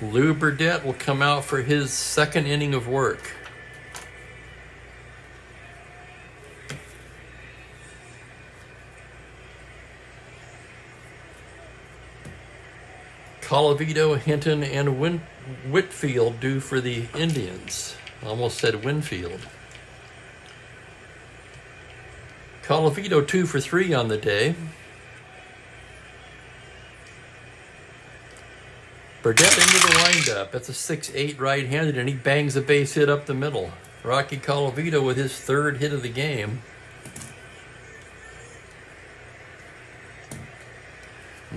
Lou Burdett will come out for his 2nd inning of work. Colavito, Hinton, and Whitfield due for the Indians. Almost said Winfield. Colavito 2 for 3 on the day. Burdett into the windup. That's a 6-8 right-handed, and he bangs a base hit up the middle. Rocky Colavito with his 3rd hit of the game.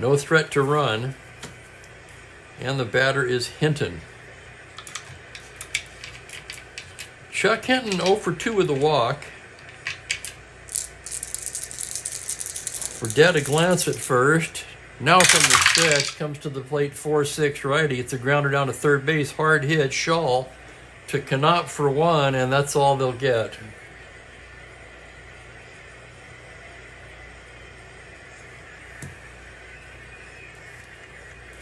No threat to run. And the batter is Hinton. Chuck Hinton 0 for 2 with the walk. Burdett a glance at first. Now from the stretch, comes to the plate 4-6 righty. It's a grounder down to third base. Hard hit. Shaw to Knopp for 1, and that's all they'll get.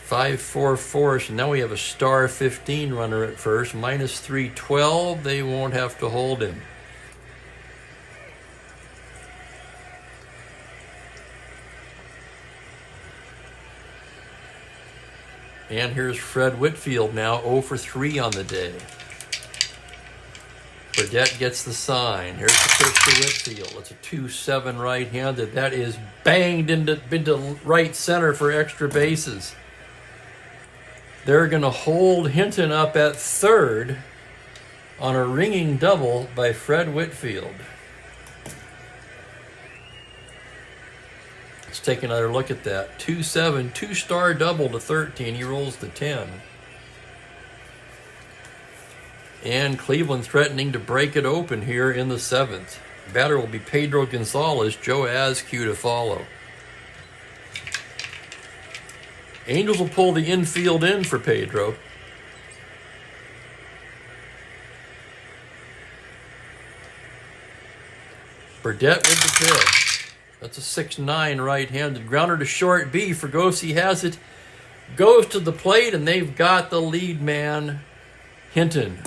(5-4-4). So now we have a star 15 runner at first. -312. They won't have to hold him. And here's Fred Whitfield now 0 for 3 on the day. Burdett gets the sign. Here's the pitch to Whitfield. It's a 2-7 right-handed. That is banged into right center for extra bases. They're going to hold Hinton up at third on a ringing double by Fred Whitfield. Let's take another look at that. 2-7, two-star double to 13. He rolls to 10. And Cleveland threatening to break it open here in the 7th. Batter will be Pedro Gonzalez, Joe Askew to follow. Angels will pull the infield in for Pedro. Burdett with the pitch. That's a 6-9 right-handed. Grounder to short B. Fregosi has it. Goes to the plate, and they've got the lead man, Hinton.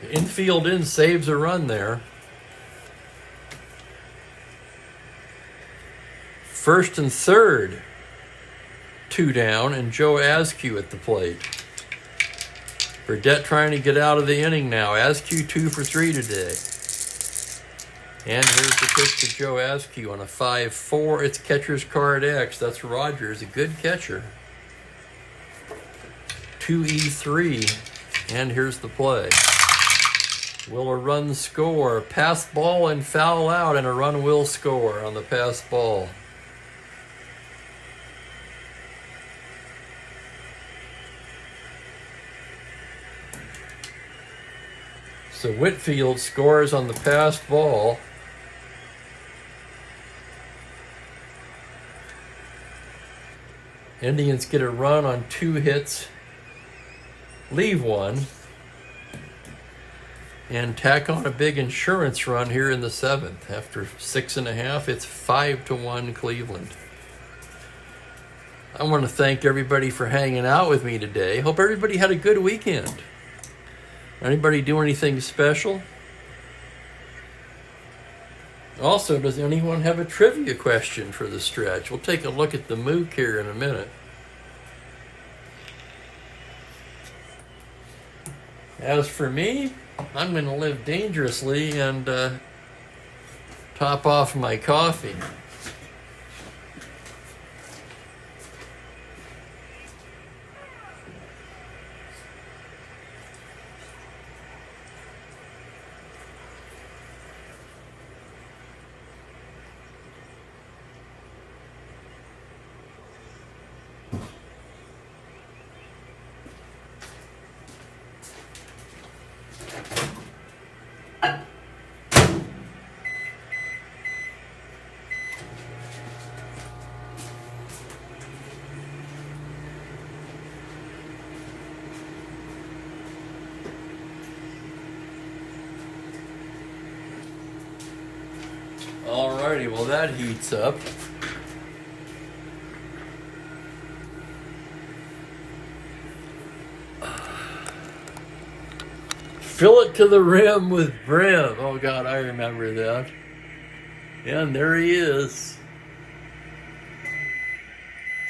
The infield in saves a run there. First and third, 2 down, and Joe Askew at the plate. Burdett trying to get out of the inning now. Askew 2 for 3 today. And here's the pitch to Joe Askew on a 5-4. It's catcher's card X. That's Rogers, a good catcher. 2-3. And here's the play. Will a run score? Pass ball and foul out, and a run will score on the pass ball. So Whitfield scores on the passed ball. Indians get a run on 2 hits, leave 1, and tack on a big insurance run here in the 7th. After 6.5, it's 5-1 Cleveland. I want to thank everybody for hanging out with me today. Hope everybody had a good weekend. Anybody do anything special? Also, does anyone have a trivia question for the stretch? We'll take a look at the Mook here in a minute. As for me, I'm going to live dangerously and top off my coffee. Alrighty, well that heats up. Fill it to the rim with brim. Oh God, I remember that. And there he is.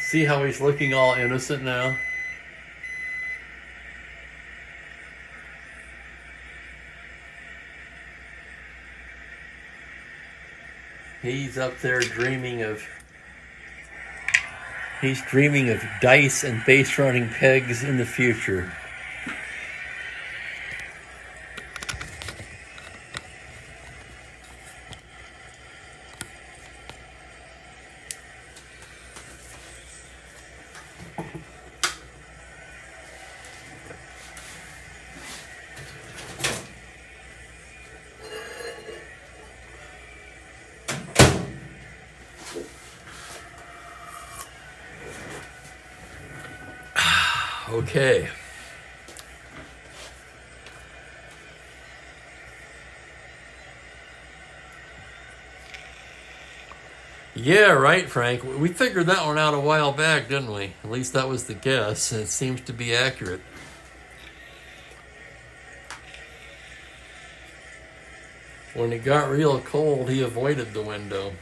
See how he's looking all innocent now? He's up there dreaming of dice and base running pegs in the future. Okay. Yeah, right, Frank. We figured that one out a while back, didn't we? At least that was the guess, and it seems to be accurate. When it got real cold, he avoided the window.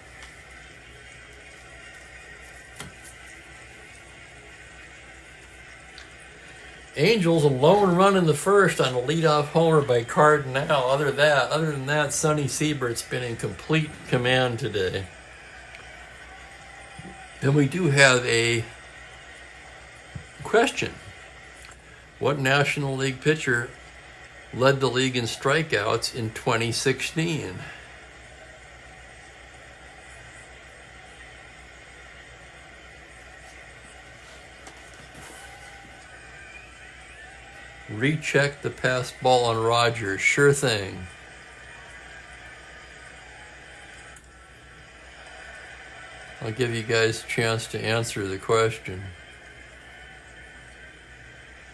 Angels a lone run in the first on a leadoff homer by Cardinal. Other than that, Sonny Siebert's been in complete command today. And we do have a question. What National League pitcher led the league in strikeouts in 2016? Recheck the pass ball on Rogers. Sure thing. I'll give you guys a chance to answer the question.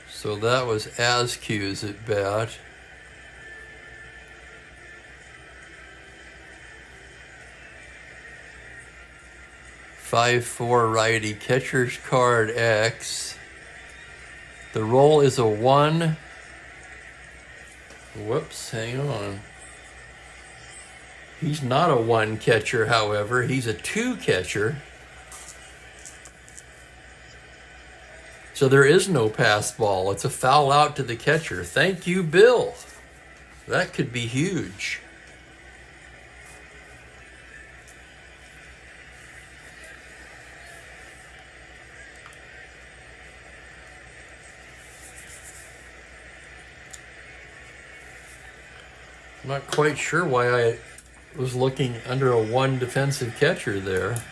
So that was Askews at bat. .54 righty, catcher's card X. The roll is a 1. Whoops, hang on. He's not a 1 catcher, however. He's a 2 catcher. So there is no pass ball. It's a foul out to the catcher. Thank you, Bill. That could be huge. I'm not quite sure why I was looking under a 1 defensive catcher there.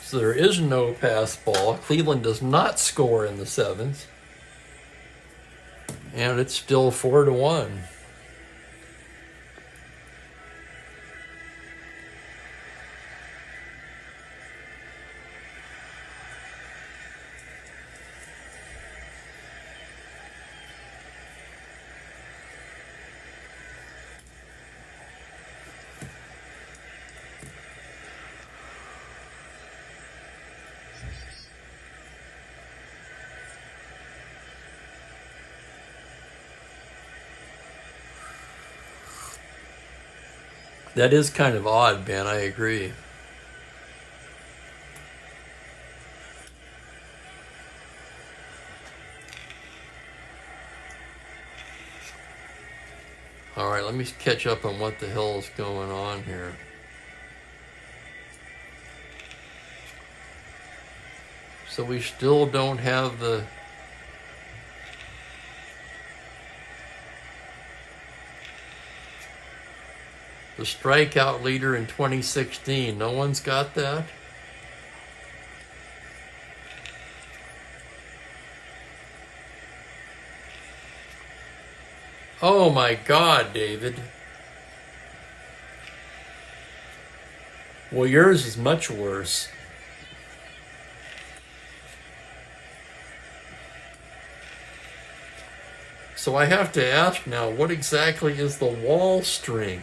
So there is no pass ball. Cleveland does not score in the 7th. And it's still 4-1. That is kind of odd, Ben. I agree. All right, let me catch up on what the hell is going on here. So we still don't have the strikeout leader in 2016. No one's got that? Oh my God, David. Well, yours is much worse. So I have to ask now, what exactly is the wall string?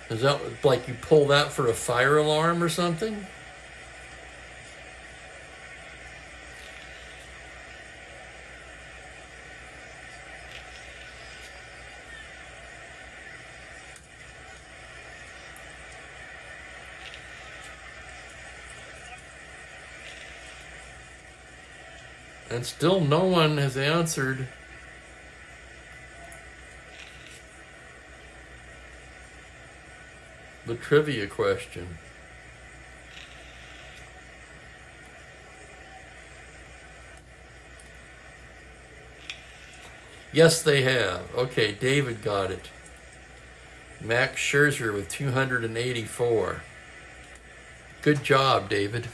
Is that like you pull that for a fire alarm or something? And still no one has answered the trivia question. Yes, they have. Okay, David got it. Max Scherzer with 284. Good job, David.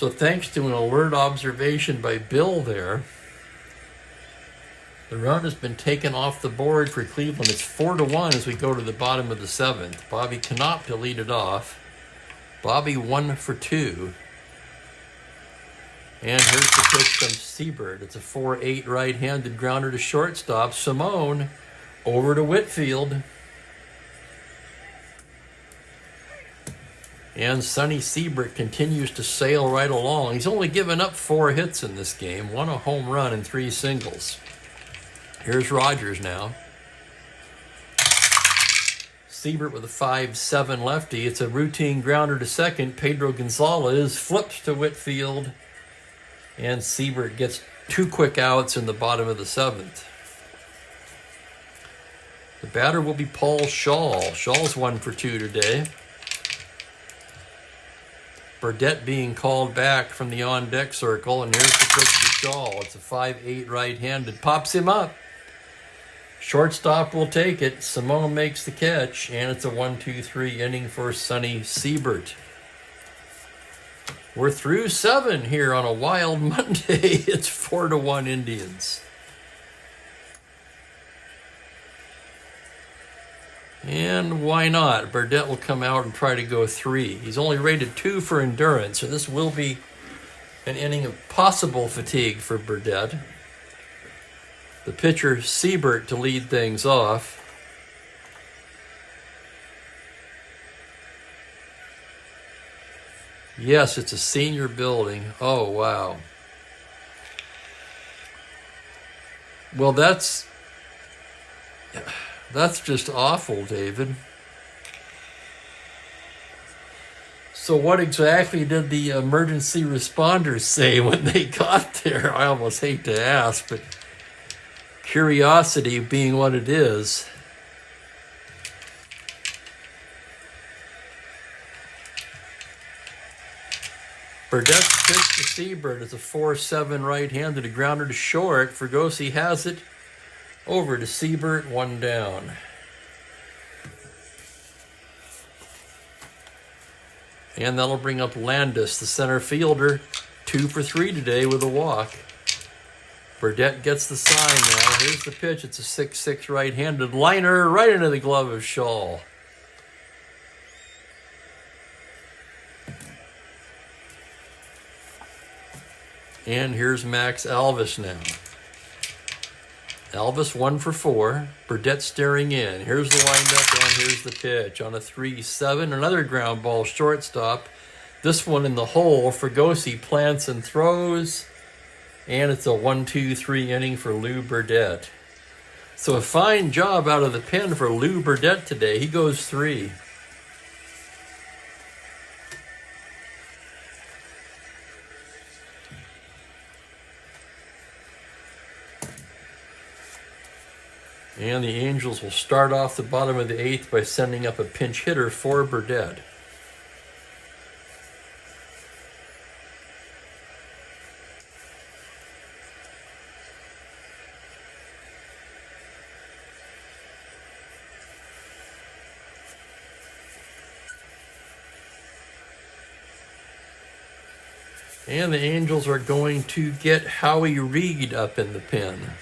So thanks to an alert observation by Bill there, the run has been taken off the board for Cleveland. It's 4-1 as we go to the bottom of the 7th. Bobby Knopp to lead it off. Bobby 1 for 2. And here's the pitch from Siebert. It's a 4-8 right-handed grounder to shortstop. Simone over to Whitfield. And Sonny Siebert continues to sail right along. He's only given up 4 hits in this game, 1 a home run and 3 singles. Here's Rogers now. Siebert with a 5-7 lefty. It's a routine grounder to second. Pedro Gonzalez flips to Whitfield. And Siebert gets 2 quick outs in the bottom of the 7th. The batter will be Paul Shaw. Shaw's 1 for 2 today. Burdette being called back from the on-deck circle. And here's the pitch to Shaw. It's a 5-8 right-handed. Pops him up. Shortstop will take it. Simone makes the catch. And it's a 1-2-3 inning for Sonny Siebert. We're through 7 here on a wild Monday. It's 4-1 Indians. And why not? Burdette will come out and try to go 3. He's only rated 2 for endurance, so this will be an inning of possible fatigue for Burdette. The pitcher, Siebert, to lead things off. Yes, it's a senior building. Oh, wow. Well, that's just awful, David. So what exactly did the emergency responders say when they got there? I almost hate to ask, but curiosity being what it is. Burdette's pitch to Siebert is a 4-7 right-handed, a grounder to short. Fregosi has it. Over to Siebert, 1 down. And that'll bring up Landis, the center fielder, 2 for 3 today with a walk. Burdette gets the sign now. Here's the pitch. It's a 6-6 right-handed liner right into the glove of Shaw. And here's Max Alvis now. Alvis 1 for 4. Burdette staring in. Here's the windup and here's the pitch. On a 3-7, another ground ball shortstop. This one in the hole. Fregosi plants and throws. And it's a 1-2-3 inning for Lou Burdette. So a fine job out of the pen for Lou Burdette today. He goes 3. And the Angels will start off the bottom of the 8th by sending up a pinch hitter for Burdette. And the Angels are going to get Howie Reed up in the pen.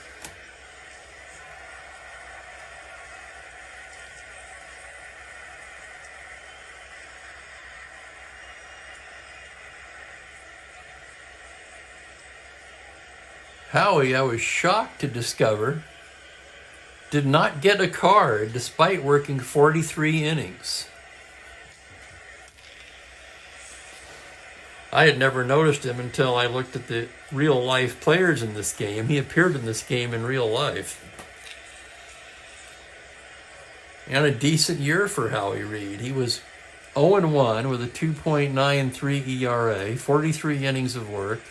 Howie, I was shocked to discover, did not get a card despite working 43 innings. I had never noticed him until I looked at the real-life players in this game. He appeared in this game in real life. And a decent year for Howie Reed. He was 0-1 with a 2.93 ERA, 43 innings of work.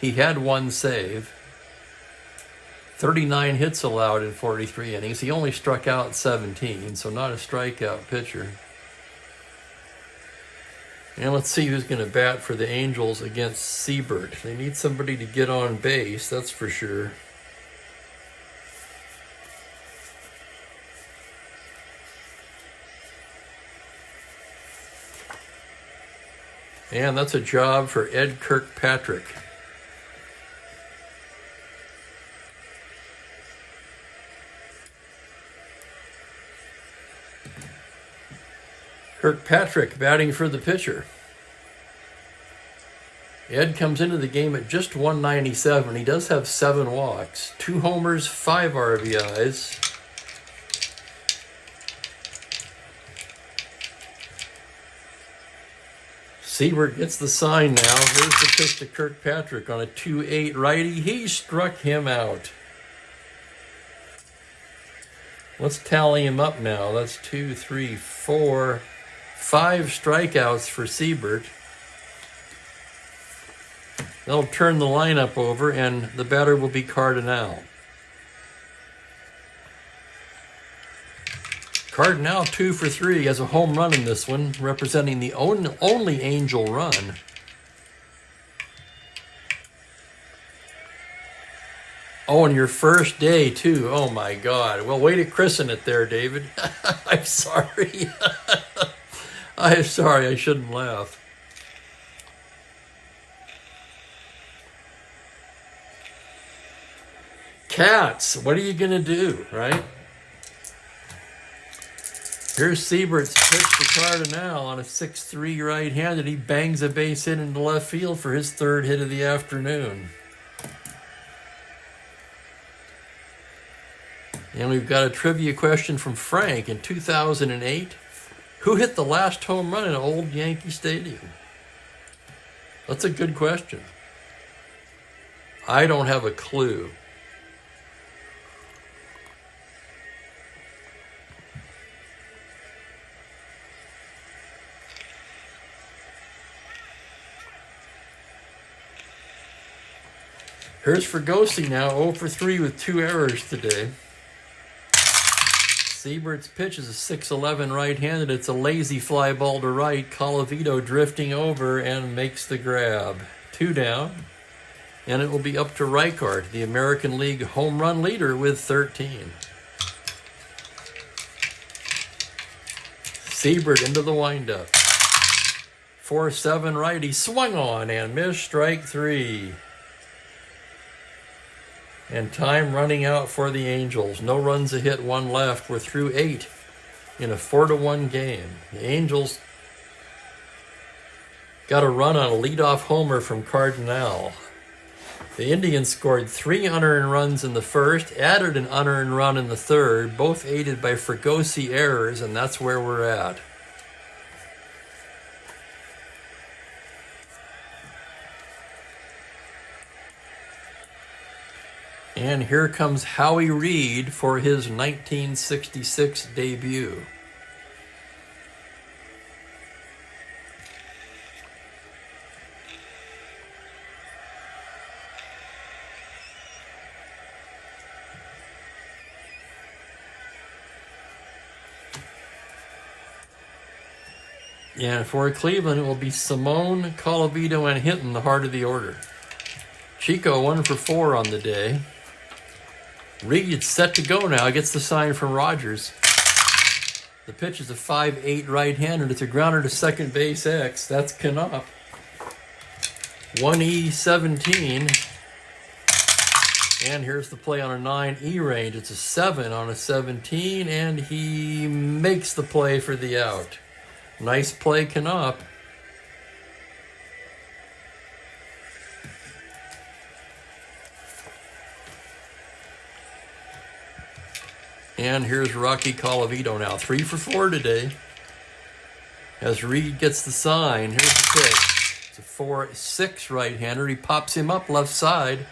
He had 1 save, 39 hits allowed in 43 innings. He only struck out 17, so not a strikeout pitcher. And let's see who's going to bat for the Angels against Siebert. They need somebody to get on base, that's for sure. And that's a job for Ed Kirkpatrick. Kirkpatrick batting for the pitcher. Ed comes into the game at just 197. He does have 7 walks, 2 homers, 5 RBIs. Siebert gets the sign now. Here's the pitch to Kirkpatrick on a 2-8 righty. He struck him out. Let's tally him up now. That's 2, 3, 4, 5 strikeouts for Siebert. They'll turn the lineup over, and the batter will be Cardinal. Cardinal 2 for 3, has a home run in this one, representing the only Angel run. Oh, and your first day, too. Oh, my God. Well, way to christen it there, David. I'm sorry. I'm sorry. I shouldn't laugh. Cats, what are you going to do, right? Here's Siebert's pitch to Cardinal on a 6-3 right-handed. He bangs a base hit into left field for his 3rd hit of the afternoon. And we've got a trivia question from Frank. In 2008, who hit the last home run in old Yankee Stadium? That's a good question. I don't have a clue. Here's Fregosi now, 0 for 3 with 2 errors today. Siebert's pitch is a 6-11 right-handed. It's a lazy fly ball to right. Colavito drifting over and makes the grab. 2 down. And it will be up to Reichart, the American League home run leader with 13. Siebert into the windup. 4-7 righty, swung on and missed, strike 3. And time running out for the Angels. No runs a hit, 1 left. We're through 8 in a 4-1 game. The Angels got a run on a leadoff homer from Cardinal. The Indians scored 3 unearned runs in the first, added an unearned run in the third, both aided by Fregosi errors, and that's where we're at. And here comes Howie Reed for his 1966 debut. And for Cleveland, it will be Simone, Colavito, and Hinton, the heart of the order. Chico 1 for 4 on the day. Reed set to go now. Gets the sign from Rogers. The pitch is a 5-8 right-hander. It's a grounder to second base X. That's Knopp. 1E17. And here's the play on a 9E range. It's a 7 on a 17, and he makes the play for the out. Nice play, Knopp. And here's Rocky Colavito now, 3 for 4 today. As Reed gets the sign, here's the pitch. It's a 4-6 right-hander. He pops him up left side.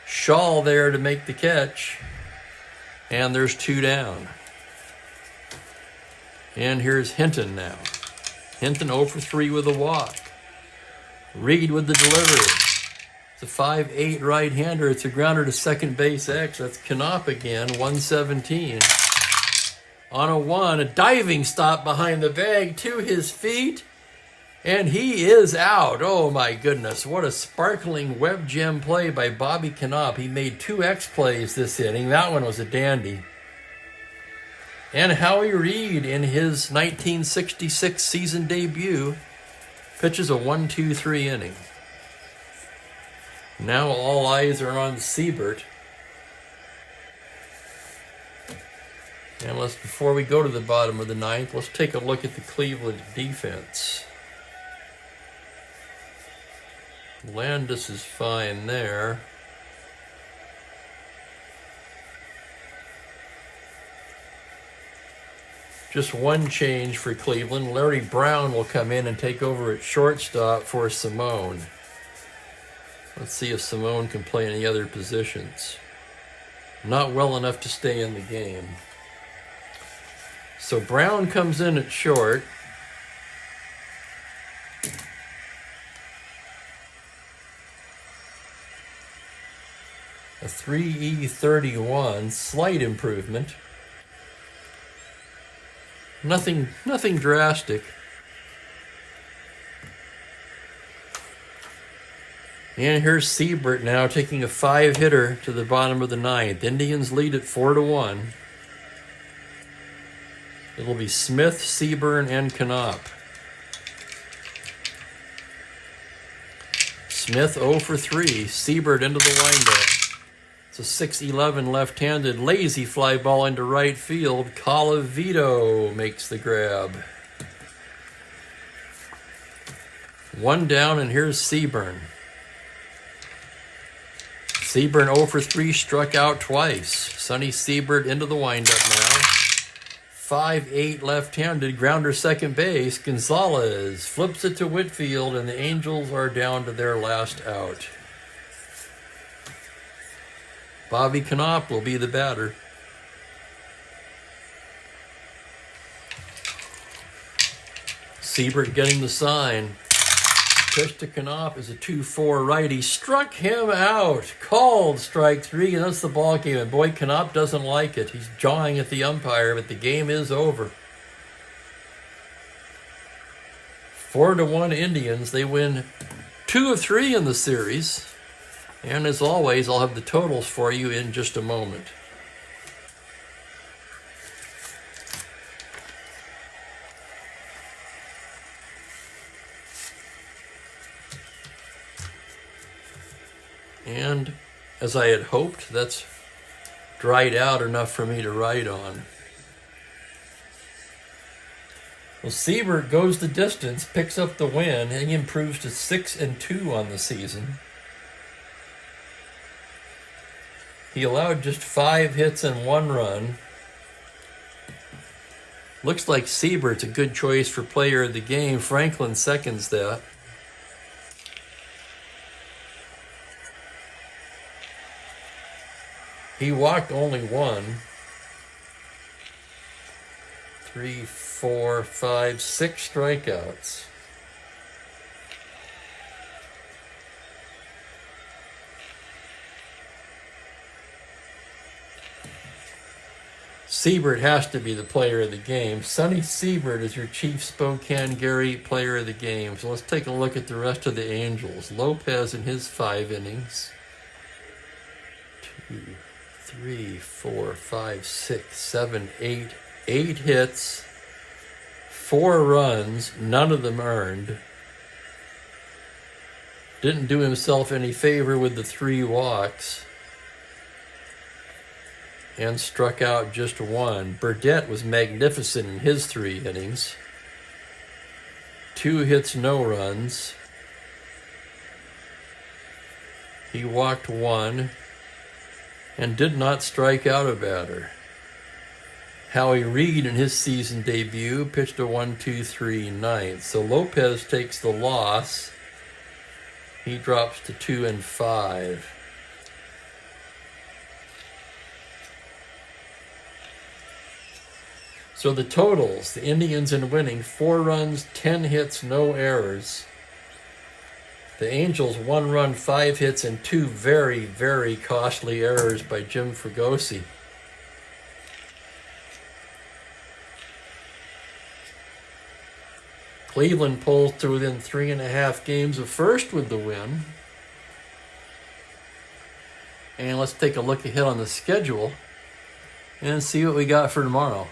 Shaw there to make the catch. And there's 2 down. And here's Hinton now. Hinton 0 for 3 with a walk. Reed with the delivery. It's a 5-8 right-hander. It's a grounder to second base X. That's Knopp again, 117. On a 1, a diving stop behind the bag to his feet. And he is out. Oh, my goodness. What a sparkling web gem play by Bobby Knopp. He made 2 X plays this inning. That one was a dandy. And Howie Reed in his 1966 season debut Pitches a 1-2-3 inning. Now all eyes are on Siebert. And before we go to the bottom of the ninth, let's take a look at the Cleveland defense. Landis is fine there. Just one change for Cleveland. Larry Brown will come in and take over at shortstop for Simone. Let's see if Simone can play any other positions. Not well enough to stay in the game. So Brown comes in at short. A 3.31, slight improvement. Nothing drastic. And here's Siebert now taking a 5-hitter to the bottom of the ninth. Indians lead at 4-1. It'll be Smith, Seaburn, and Knopp. Smith 0 for 3. Siebert into the windup. It's a 6-11 left-handed lazy fly ball into right field. Colavito makes the grab. One down, and here's Seaburn. Seaburn 0 for 3, struck out twice. Sonny Siebert into the windup now. 5-8 left-handed, grounder second base. Gonzalez flips it to Whitfield, and the Angels are down to their last out. Bobby Knopp will be the batter. Siebert getting the sign. Pitch to Knopp is a 2-4 righty. Struck him out. Called strike 3, and that's the ball game. And boy, Knopp doesn't like it. He's jawing at the umpire, but the game is over. 4-1 Indians. They win 2 of 3 in the series. And as always, I'll have the totals for you in just a moment. And as I had hoped, that's dried out enough for me to write on. Well, Siebert goes the distance, picks up the win, and he improves to 6-2 on the season. He allowed just 5 hits and 1 run. Looks like Siebert's a good choice for player of the game. Franklin seconds that. He walked only 1. 3, 4, 5, 6 strikeouts. Siebert has to be the player of the game. Sonny Siebert is your Chief Spokane Gary player of the game. So let's take a look at the rest of the Angels. Lopez in his 5 innings. 2, 3, 4, 5, 6, 7, 8. 8 hits, 4 runs, none of them earned. Didn't do himself any favor with the 3 walks. And struck out just 1. Burdette was magnificent in his 3 innings. 2 hits, no runs. He walked 1 and did not strike out a batter. Howie Reed in his season debut pitched a 1-2-3 ninth. So Lopez takes the loss. He drops to 2 and 5. So the totals, the Indians in winning, 4 runs, 10 hits, no errors. The Angels, 1 run, 5 hits, and 2 very, very costly errors by Jim Fregosi. Cleveland pulls to within 3.5 games of first with the win. And let's take a look ahead on the schedule and see what we got for tomorrow.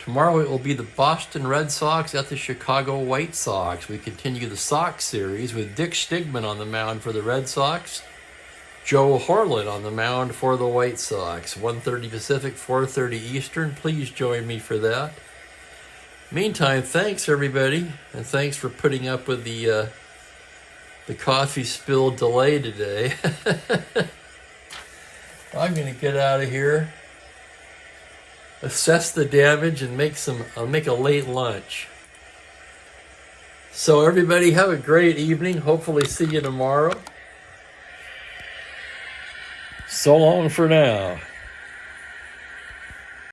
Tomorrow it will be the Boston Red Sox at the Chicago White Sox. We continue the Sox series with Dick Stigman on the mound for the Red Sox, Joe Horlet on the mound for the White Sox. 1:30 Pacific, 4:30 Eastern. Please join me for that. Meantime, thanks everybody, and thanks for putting up with the coffee spill delay today. I'm going to get out of here, assess the damage, and I'll make a late lunch. So everybody have a great evening. Hopefully see you tomorrow. So long for now.